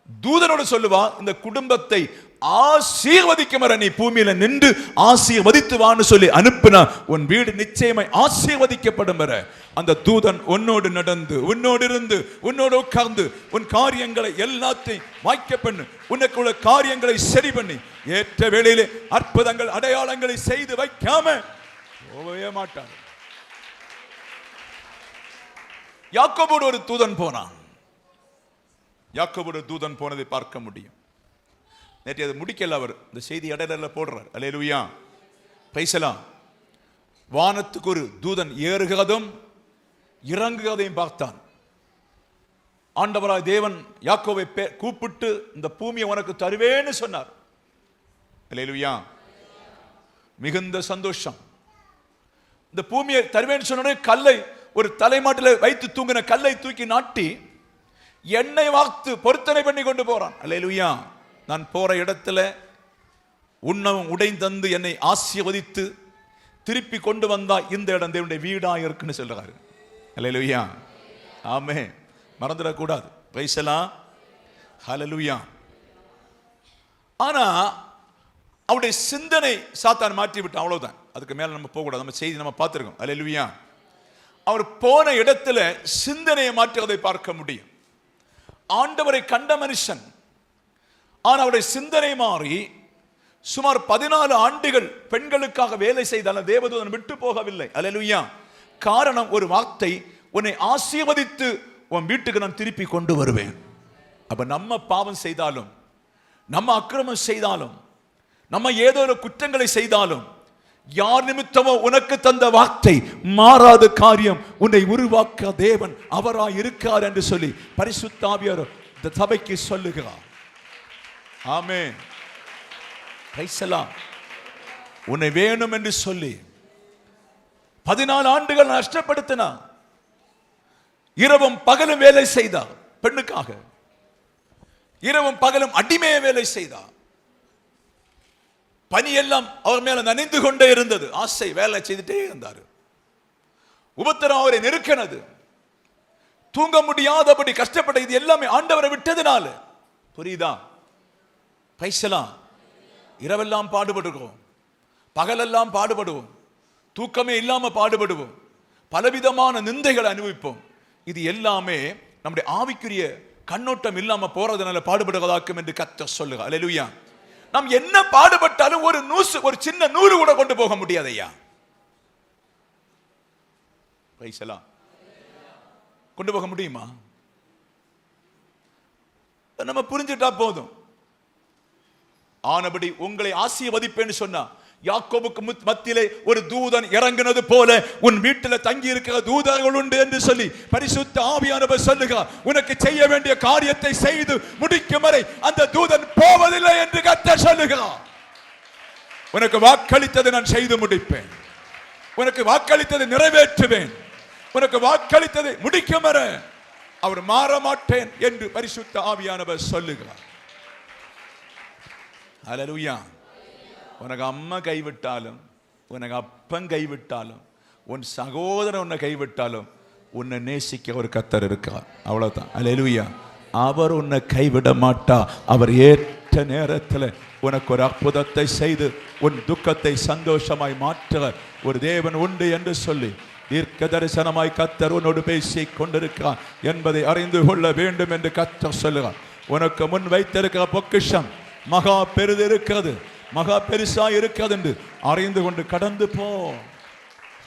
தூதனோடு சொல்லுவா, இந்த குடும்பத்தை ஆசீர்வதிக்கும் வரை நீ பூமியில நின்று ஆசீர்வதித்து வான்னு சொல்லி அனுப்புனா உன் வீடு நிச்சயமாய் ஆசீர்வதிக்கப்படும் வரை அந்த தூதன் உன்னோடு நடந்து, உன்னோடு இருந்து, உன்னோடு உட்கார்ந்து உன் காரியங்களை எல்லாத்தையும் வாய்க்க பண்ணு, உனக்குள்ள காரியங்களை சரி பண்ணி ஏற்ற வேளையிலே அற்புதங்கள் அடையாளங்களை செய்து வைக்காம போகவே மாட்டார். யாக்கோபோடு ஒரு தூதன் போனான். யாக்கோபோடு தூதன் போனதை பார்க்க முடியும். நேற்று அதை முடிக்கல, அவர் இந்த செய்தி இடையில போடுறார். அல்லேலூயா, பிரைஸ் தி லார்ட். வானத்துக்கு ஒரு தூதன் ஏறுகிறதும் இறங்குகிறதையும் பார்த்தான். ஆண்டவராய் தேவன் யாக்கோபை கூப்பிட்டு இந்த பூமியை உனக்கு தருவேன்னு சொன்னார். அல்லேலூயா, மிகுந்த சந்தோஷம். இந்த பூமியை தருவேன்னு சொன்ன கல்லை, ஒரு தலைமாட்டில் வைத்து தூங்கின கல்லை தூக்கி நாட்டி எண்ணெய் வார்த்து பொருத்தனை பண்ணி கொண்டு போறான். அல்லேலூயா, நான் போற இடத்துல உண்ணவும் உடை தந்து என்னை ஆசீர்வதித்து திருப்பி கொண்டு வந்தா இந்த இடம் தேவனுடைய வீடா இருக்குன்னு சொல்றாரு. அல்லேலூயா, ஆமென். மறந்துடக்கூடாது. பிரைஸ் தி லார்ட், ஹல்லேலூயா. ஆனா அவருடைய சிந்தனை சாத்தான் மாற்றி விட்டு, அவ்வளவுதான். அதுக்கு மேல நம்ம போக கூடாது. நம்ம செய்தி நம்ம பார்த்திருக்கோம். அல்லேலூயா. அவர் போன இடத்துல சிந்தனையை மாற்றுவதை பார்க்க முடியும். ஆண்டவரை கண்ட மனுஷன், ஆனால் அவருடைய சிந்தனை மாறி சுமார் 14 ஆண்டுகள் பெண்களுக்காக வேலை செய்தாலும் தேவதூதன் விட்டு போகவில்லை. அல்லேலூயா. காரணம், ஒரு வார்த்தை, உன்னை ஆசீர்வதித்து உன் வீட்டுக்கு நான் திருப்பி கொண்டு வருவேன். அப்ப நம்ம பாவம் செய்தாலும், நம்ம அக்கிரமம் செய்தாலும், நம்ம ஏதோ ஒரு குற்றங்களை செய்தாலும், யார் நிமித்தமோ உனக்கு தந்த வார்த்தை மாறாத காரியம், உன்னை உருவாக்க தேவன் அவராய் இருக்கார் என்று சொல்லி பரிசுத்த ஆவியார் இந்த சபைக்கு சொல்லுகிறார். ஆமென். Praise the Lord. உன்னை வேணும் என்று சொல்லி 14 ஆண்டுகள் நஷ்டப்படுத்தினா, இரவும் பகலும் வேலை செய்தா பெண்ணுக்காக, இரவும் பகலும் அடிமைய வேலை செய்தா. பனி எல்லாம் அவர் மேல நனைந்து கொண்டே இருந்தது. ஆசை, வேலை செய்துட்டே இருந்தார். உபத்திரம் அவரை நெருக்கினது. தூங்க முடியாதபடி கஷ்டப்பட்ட. இது எல்லாமே ஆண்டவரை விட்டதுனால. புரியுதா? Price the Lord. இரவெல்லாம் பாடுபடுவோம், பகலெல்லாம் பாடுபடுவோம், தூக்கமே இல்லாம பாடுபடுவோம், பலவிதமான நிந்தைகளை அனுபவிப்போம். இது எல்லாமே நம்முடைய ஆவிக்குரிய கண்ணோட்டம் இல்லாம போறதுனால பாடுபடுவதாக்கும் என்று கர்த்தர் சொல்லுங்க. அல்லேலூயா. நாம் என்ன பாடுபட்டாலும் ஒரு சின்ன நூறு கூட கொண்டு போக முடியாது ஐயா. Price the Lord. கொண்டு போக முடியுமா? நம்ம புரிஞ்சுட்டா போதும். ஆனபடி உங்களை ஆசீர்வதிப்பேன்னு சொன்னா, யாக்கோபுக்கு மத்தியிலே ஒரு தூதன் இறங்கினது போல உன் வீட்டில் தங்கி இருக்கிற தூதர்கள் உண்டு என்று சொல்லி பரிசுத்த ஆவியானவர் சொல்லுகிறார். உனக்கு செய்ய வேண்டிய காரியத்தை செய்து முடிக்கும் வரை அந்த தூதன் போவதில்லை என்று கர்த்தர் சொல்லுகிறார். உனக்கு வாக்களித்ததை நான் செய்து முடிப்பேன், உனக்கு வாக்களித்ததை நிறைவேற்றுவேன், உனக்கு வாக்களித்ததை முடிக்கும் வரை அவர் மாற மாட்டேன் என்று பரிசுத்த ஆவியானவர் சொல்லுகிறார். அல்லேலூயா. உனக்கு அம்மா கைவிட்டாலும், உனக்கு அப்பன் கைவிட்டாலும், உன் சகோதரன் உன்னை கைவிட்டாலும், உன்னை நேசிக்க ஒரு கர்த்தர் இருக்கார். அவ்வளவுதான். அல்லேலூயா. அவர் உன்னை கைவிட மாட்டா. அவர் ஏற்ற நேரத்தில் உனக்கு ஒரு அற்புதத்தை செய்து உன் துக்கத்தை சந்தோஷமாய் மாற்ற ஒரு தேவன் உண்டு என்று சொல்லி தீர்க்க தரிசனமாய் கர்த்தர் உன்னோடு பேசி கொண்டிருக்கிறார் என்பதை அறிந்து கொள்ள வேண்டும் என்று கர்த்தர் சொல்லுகிறார். உனக்கு முன் வைத்திருக்கிற பொக்கிஷம் மகா பெரிது இருக்கிறது, மகா பெருசா இருக்கிறது என்று அறிந்து கொண்டு கடந்து போ.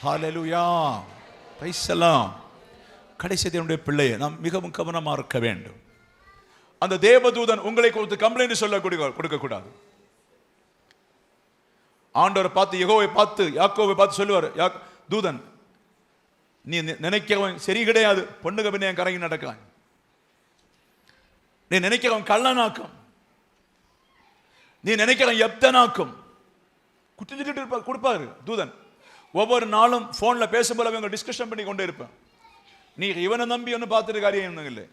ஹல்லேலூயா. Praise the Lord. கடைசி தேவனுடைய பிள்ளையை நாம் மிகவும் கவனமாக இருக்க வேண்டும். அந்த தேவதூதன் உங்களை கொடுத்து கம்ப்ளைண்ட் சொல்ல கொடுக்க கூடாது. ஆண்டவரை பார்த்து, யெகோவை பார்த்து, யாக்கோவை பார்த்து சொல்லுவார், தூதன், நீ நினைக்கிறவன் சரி கிடையாது, பொண்ணுக பின்ன என் கரைக்கு நடக்கிறான், நீ நினைக்கிறவன் கள்ளனாக்கும், நீ நினைக்கிறவன் எப்தனாக்கும் குட்டி கொடுப்பாரு தூதன். ஒவ்வொரு நாளும் போன்ல பேசும்போது அவங்க டிஸ்கஷன் பண்ணி கொண்டே இருப்பேன். நீ இவனை நம்பி ஒன்று பார்த்துட்டு காரியம் இல்லை,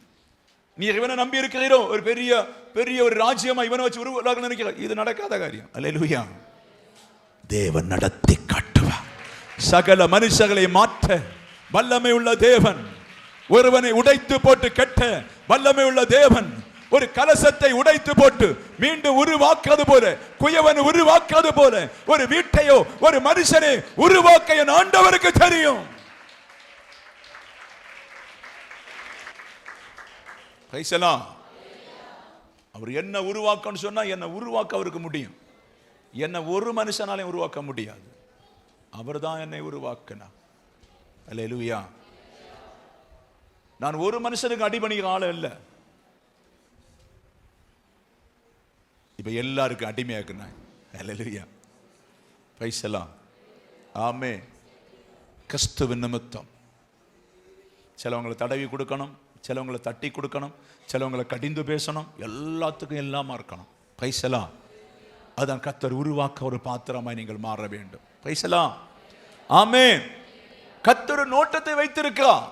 நீ இவனை நம்பி இருக்கிறீரோ ஒரு பெரிய பெரிய ஒரு ராஜ்யமா இவனை வச்சு உருவாக்க நினைக்கிற, இது நடக்காத காரியம். அல்லேலூயா. தேவன் நடத்தி காட்டுவார். சகல மனுஷர்களை மாற்ற வல்லமை உள்ள தேவன், ஒருவனை உடைத்து போட்டு கட்ட வல்லமை உள்ள தேவன், ஒரு கலசத்தை உடைத்து போட்டு மீண்டும் உருவாக்குறது போல, குயவன் உருவாக்குறது போல ஒரு வீட்டையோ ஒரு மனுஷனை உருவாக்க என் ஆண்டவருக்கு தெரியும். அவர் என்ன உருவாக்கன்னு சொன்னா என்ன உருவாக்க அவருக்கு முடியும். என்ன ஒரு மனுஷனாலையும் உருவாக்க முடியாது. அவர் தான் என்னை உருவாக்கினார். அல்லேலூயா. நான் ஒரு மனுஷனுக்கு அடிபணிகிற ஆள் இல்ல. இப்ப எல்லாருக்கும் அடிமையாக்குனாங்க. அல்லேலூயா. பிரைஸ் எல்லாம். ஆமென். கிறிஸ்துவின் நிமித்தம் சிலவங்களை தடவி கொடுக்கணும், சிலவங்களை தட்டி கொடுக்கணும், சிலவங்களை கடிந்து பேசணும், எல்லாத்துக்கும் எல்லாமா இருக்கணும். பிரைஸ் எல்லாம். அதான் கர்த்தர் உருவாக்க ஒரு பாத்திரமாய் நீங்கள் மாற வேண்டும். பிரைஸ் எல்லாம். ஆமென். கர்த்தர் நோட்டத்தை வைத்திருக்கிறார்.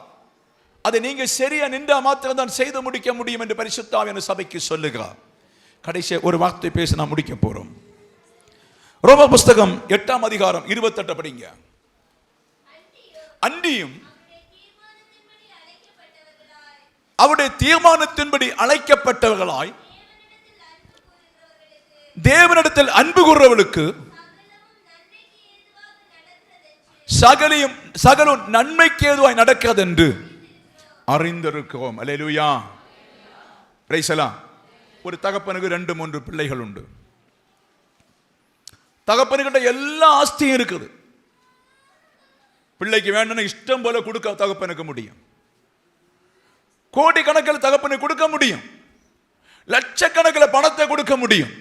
அதை நீங்க சரியா நின்றா மாத்திரம் தான் செய்து முடிக்க முடியும் என்று பரிசுத்த ஆவியானவர் சபைக்கு சொல்லுகிறார். கடைசி ஒரு வார்த்தை பேச நான் முடிக்க போறோம். ரோம புஸ்தகம் 8ஆம் அதிகாரம் 28 படிங்க. அன்றியும் அவருடைய தீர்மானத்தின்படி அழைக்கப்பட்டவர்களாய் தேவனிடத்தில் அன்பு கூறுறவர்களுக்கு சகலும் நன்மைக்கு ஏதுவாய் நடக்கிறது என்று அறிந்திருக்கிறோம். அல்லேலூயா. பிரைஸ் எல்லாம். ஒரு தகப்பனுக்கு 2-3 பிள்ளைகள் உண்டு. தகப்பனுக்கிட்ட எல்லா ஆஸ்தியும் இருக்குது. பிள்ளைக்கு வேணும்னு இஷ்டம் போல கொடுக்க தகப்பனுக்கு முடியும். கோடி கணக்கில் தகப்பனுக்கு கொடுக்க முடியும். லட்சக்கணக்கில் பணத்தை கொடுக்க முடியும்.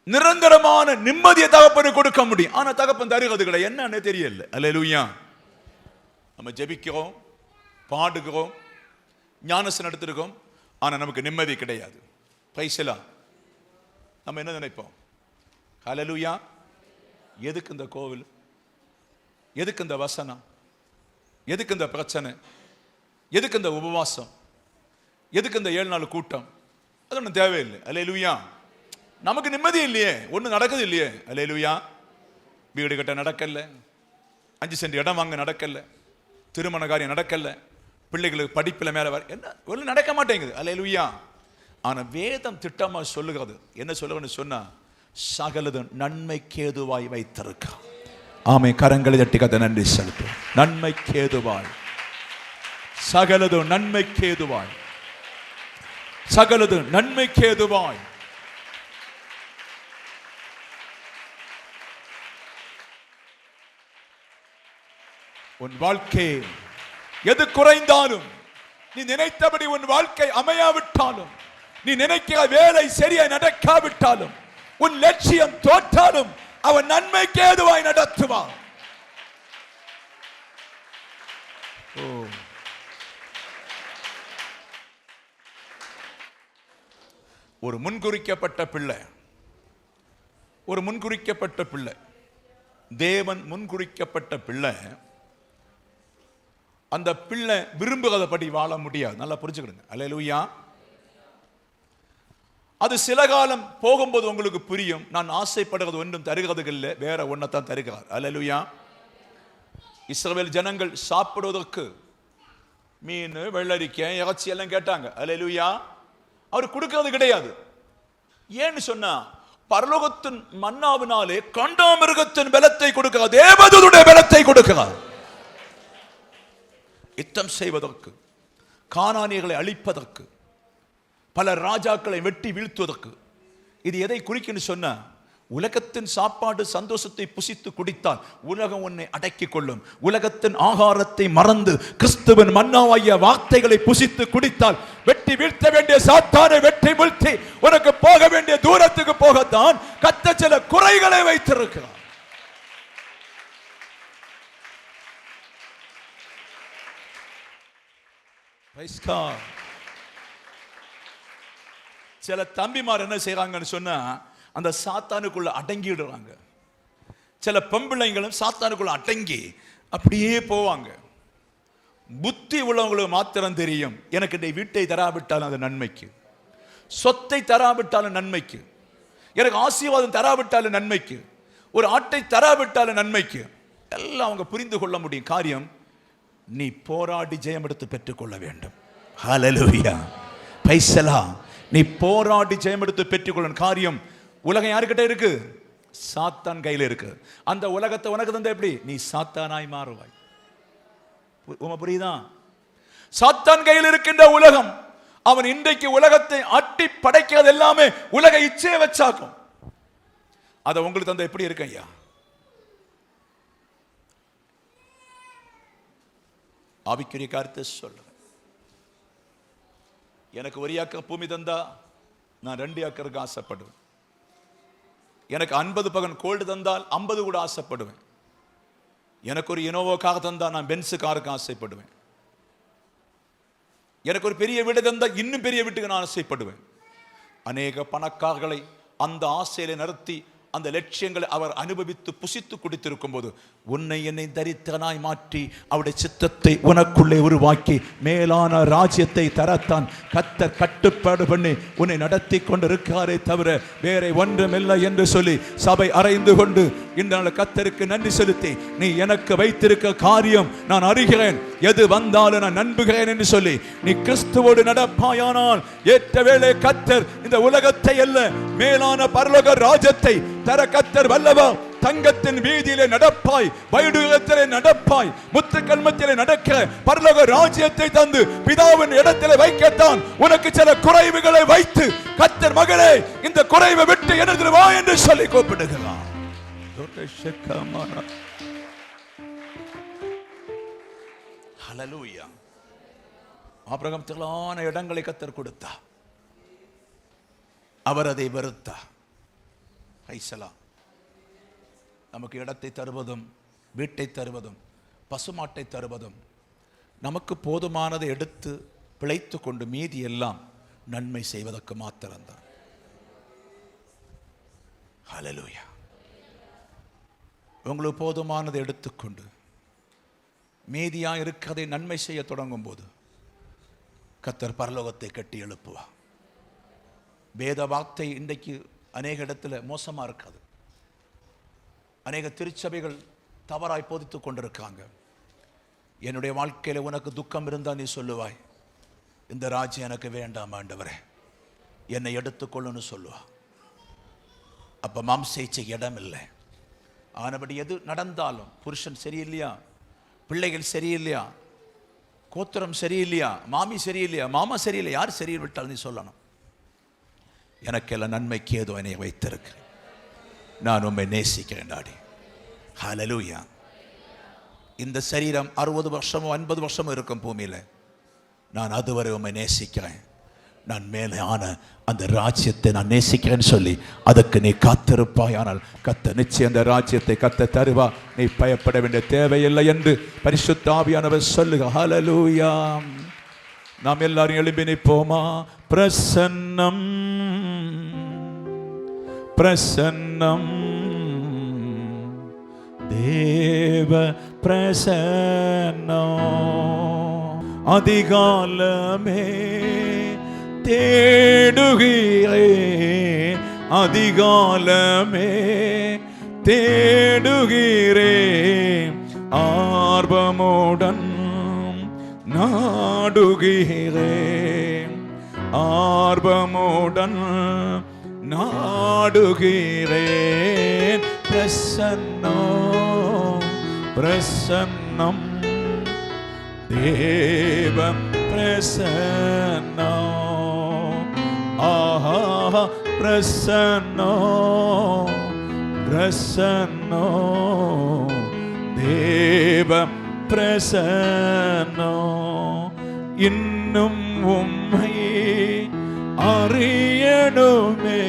நிரந்தரமான நிம்மதியை தகப்பனுக்கு கொடுக்க முடியும். ஆனா தகப்பன் தருகிறது கிடையாது. என்னன்னு தெரியல. அல்லேலூயா. நம்ம ஜெபிக்கிறோம், பாடுகிறோம், ஞானஸ்நானம் எடுத்திருக்கோம், ஆனா நமக்கு நிம்மதி கிடையாது. பிரைஸ் எல்லாம். நம்ம என்ன நினைப்போம்? ஹல்லேலூயா. எதுக்கு இந்த கோவில்? எதுக்கு இந்த வசனம்? எதுக்கு இந்த பிரச்சனை? எதுக்கு இந்த உபவாசம்? எதுக்கு இந்த 7 நாள் கூட்டம்? அது ஒன்றும் தேவையில்லை. அல்லேலூயா. நமக்கு நிம்மதி இல்லையே, ஒன்றும் நடக்குது இல்லையே. அல்லேலூயா. வீடு கட்ட நடக்கல, 5 சென்ட் இடம் வாங்க நடக்கல, திருமண காரியம் நடக்கல, பிள்ளைகளுக்கு படிப்பில் மேலே வர என்ன ஒன்றும் நடக்க மாட்டேங்குது. அல்லேலூயா. ஆனால் வேதம் திட்டமாக சொல்லுகிறது. என்ன சொல்லுன்னு சொன்னா, சகலது நன்மைக்கேதுவாய் வைத்திருக்க. ஆமை. கரங்களை தட்டி கத்த நன்றி செலுத்து. நன்மைக்கேதுவாய், சகலது நன்மைக்கேதுவாய், சகலது நன்மைக்கேதுவாய். உன் வாழ்க்கை எது குறைந்தாலும், நீ நினைத்தபடி உன் வாழ்க்கை அமையாவிட்டாலும், நீ நினைக்கிற வேலை சரியா நடக்காவிட்டாலும், உன் லட்சியம் தோற்றாலும் அவன் நன்மைக்கு ஏதுவாய் நடத்துவான். ஒரு முன்குறிக்கப்பட்ட பிள்ளை, ஒரு முன்குறிக்கப்பட்ட பிள்ளை, தேவன் முன்குறிக்கப்பட்ட பிள்ளை, அந்த பிள்ளை விரும்புகிறபடி வாழ முடியாது. நல்லா புரிஞ்சுக்கிடுங்க. அல்லேலூயா. அது சில காலம் போகும்போது உங்களுக்கு புரியும். நான் ஆசைப்படுகிறது ஒன்றும் தருகிறது இல்லை, வேற ஒன்றைத்தான் தருகிறார். அல்லேலூயா. இஸ்ரவேல் ஜனங்கள் சாப்பிடுவதற்கு மீன், வெள்ளரிக்காய், இறைச்சி எல்லாம் கேட்டாங்க. அல்லேலூயா. அவர் கொடுக்கிறது கிடையாது. ஏன்னு சொன்னா, பரலோகத்தின் மன்னாவினாலே காண்டாமிருகத்தின் பலத்தை கொடுக்கிறார், தேவதூதனுடைய பலத்தை கொடுக்கிறார். யுத்தம் செய்வதற்கு, கானானியர்களை அழிப்பதற்கு, பல ராஜாக்களை வெட்டி வீழ்த்துவதற்கு. இது எதை குறிக்குன்னு சொன்னா, உலகத்தின் சாப்பாடு சந்தோஷத்தை புசித்து குடித்தால் உலகம் உன்னை அடக்கிக் கொள்ளும். உலகத்தின் ஆகாரத்தை மறந்து கிறிஸ்துவின் மன்னாவாகிய வார்த்தைகளை புசித்து குடித்தால் வெட்டி வீழ்த்த வேண்டிய சாத்தானை வெட்டி வீழ்த்தி உனக்கு போக வேண்டிய தூரத்துக்கு போகத்தான் கர்த்தர் சில குறைகளை வைத்திருக்கிறார். சில தம்பிமார் என்ன செய்யறாங்கன்னு சொன்னா, அந்த சாத்தானுக்குள்ள அடங்கிடுறாங்க. சில பெம்பிள்ளைங்களும் சாத்தானுக்குள்ள அடங்கி அப்படியே போவாங்க. புத்தி உள்ளவங்களுக்கு மாத்திரம் தெரியும், எனக்கு இந்த வீட்டை தராவிட்டாலும் அது நன்மைக்கு, சொத்தை தராவிட்டாலும் நன்மைக்கு, எனக்கு ஆசீர்வாதம் தராவிட்டாலும் நன்மைக்கு, ஒரு ஆட்டை தராவிட்டாலும் நன்மைக்கு. எல்லாம் அவங்க புரிந்து கொள்ள முடியும். காரியம், நீ போராடி ஜெயம் எடுத்து பெற்றுக்கொள்ள வேண்டும். ஹல்லேலூயா. Praise the Lord. நீ போராடி ஜெயமெடுத்து பெற்றுக்கொள்ளும் காரியம் உலகம் யாருக்கிட்ட இருக்கு? சாத்தான் கையில் இருக்கு. அந்த உலகத்தை உனக்கு தந்த எப்படி? நீ சாத்தானாய் மாறுவாய். புரியுதா? சாத்தான் கையில் இருக்கின்ற உலகம், அவன் இன்றைக்கு உலகத்தை அட்டி படைக்கிறது எல்லாமே உலக இச்சையை வச்சாக்கும். அதை உங்களுக்கு தந்த எப்படி இருக்கு ஐயா? ஆவிக்குரிய கருத்தை சொல்றேன். எனக்கு 1 ஏக்கர் பூமி தந்தா நான் 2 ஏக்கருக்கு ஆசைப்படுவேன். எனக்கு 50 பகன் கோல்டு தந்தால் 50 கூட ஆசைப்படுவேன். எனக்கு ஒரு இனோவா கார் தந்தா நான் பென்ஸ் காருக்கு ஆசைப்படுவேன். எனக்கு ஒரு பெரிய வீடு தந்தா இன்னும் பெரிய வீட்டுக்கு நான் ஆசைப்படுவேன். அநேக பணக்காரர்களை அந்த ஆசையில நிறுத்தி அந்த லட்சியங்களை அவர் அனுபவித்து புசித்து குடித்திருக்கும் போது உன்னை என்னை தரித்தனாய் மாற்றி அவருடைய சித்தத்தை உனக்குள்ளே உருவாக்கி மேலான ராஜ்யத்தை தரத்தான் கர்த்தர் கட்டுப்பாடு பண்ணி உன்னை நடத்தி கொண்டிருக்காரே தவிர வேற ஒன்றுமில்லை என்று சொல்லி சபை அறைந்து கொண்டு இந்த நாள் கர்த்தருக்கு நன்றி செலுத்தி, நீ எனக்கு வைத்திருக்க காரியம் நான் அறிகிறேன், எது வந்தாலும் நான் நம்புகிறேன் என்று சொல்லி நீ கிறிஸ்துவோடு நடப்பாயானால் ஏற்ற வேளை கர்த்தர் இந்த உலகத்தை அல்ல மேலான பரலோக ராஜ்யத்தை தர கர்த்தர் வல்லவா. தங்கத்தின் வீதியிலே நடப்பாய், வைடூகத்திலே நடப்பாய், முத்து கல்மத்திலே நடக்கிற பரலோக ராஜ்யத்தை தந்து பிதாவின் இடத்திலே வைக்கத்தான் உனக்கு சில குறைவுகளை வைத்து கர்த்தர் மகளே இந்த குறைவை விட்டு என்னிடத்தில் வா என்று சொல்லி கூப்பிடுகிறார். ஹல்லேலூயா. ஆபிரகாம் திரளான இடங்களை கர்த்தர் கொடுத்தார், அவர் அதை வெறுத்தார். நமக்கு இடத்தை தருவதும் வீட்டை தருவதும் பசுமாட்டை தருவதும் நமக்கு போதுமானதை எடுத்து பிழைத்து கொண்டு மீதி எல்லாம் நன்மை செய்வதற்கு மாத்திரம்தான். ஹல்லேலூயா. உங்களுக்கு போதுமானதை எடுத்துக்கொண்டு மீதியா இருக்கிறதை நன்மை செய்ய தொடங்கும் போது கர்த்தர் பரலோகத்தை கட்டி எழுப்புவா. வேத வார்த்தை இன்றைக்கு அநேக இடத்துல மோசமா இருக்காது. அநேக திருச்சபைகள் தவறாய் போதித்துக் கொண்டிருக்காங்க. என்னுடைய வாழ்க்கையில உனக்கு துக்கம் இருந்தால் நீ சொல்லுவாய், இந்த ராஜ்யம் எனக்கு வேண்டாம் ஆண்டவரே, என்னை எடுத்துக்கொள்ளுன்னு சொல்லுவா. அப்ப மாம்சேச்சை இடம் இல்லை. ஆனபடி எது நடந்தாலும் புருஷன் சரியில்லையா, பிள்ளைகள் சரியில்லையா, கோத்திரம் சரியில்லையா, மாமி சரியில்லையா, மாமா சரியில்லையா, யார் சரியில்லை நீ சொல்லணும். எனக்கெல்லாம் நன்மைக்கு ஏதோ என்னை வைத்திருக்கிறேன், நான் உண்மை நேசிக்கிறேன் டாடி. ஹல்லேலூயா. இந்த சரீரம் 60 வருஷமோ 50 வருஷமோ இருக்கும் பூமியில, நான் அதுவரை உண்மை நேசிக்கிறேன். நான் மேலே ஆன அந்த ராஜ்யத்தை நான் நேசிக்கிறேன்னு சொல்லி அதுக்கு நீ காத்திருப்பாய். ஆனால் கர்த்தர் நிச்சயம் அந்த ராஜ்யத்தை கர்த்தர் தருவா. நீ பயப்பட வேண்டிய தேவையில்லை என்று பரிசுத்த ஆவியானவர் சொல்லுக. ஹல்லேலூயா. நாம் எல்லாரும் எழும்பி நிற்போமா? பிரசன்னம் பிரசன்னம் தேவ பிரசன்னம் அதிகாலமே தேடுகிறேன், அதிகாலமே தேடுகிறேன், ஆர்வமுடன் நாடுகிறேன், ஆர்வமுடன் நாடுகிறேன். பிரசன்னம் பிரசன்னம் தேவ பிரசன்னம். ஆஹா பிரசன்னம் பிரசன்னம் தேவ பிரசன்னம். இன்னும் உம்மை அறியணுமே,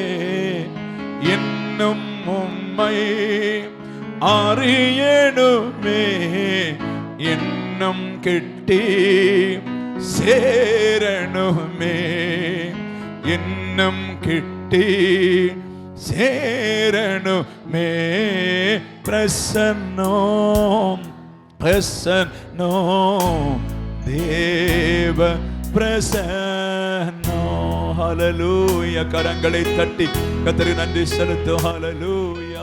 இன்னும் உம்மை அறியணுமே, இன்னும் கிட்டி சேரணுமே, இன்னும் கிட்டி சேரணுமே. பிரசன்னம் பிரசன்னம் தேவ பிரசன்னம். ஹல்லேலூயா. கரங்களை தட்டி கர்த்தருக்கு நன்றி செலுத்து. ஹல்லேலூயா.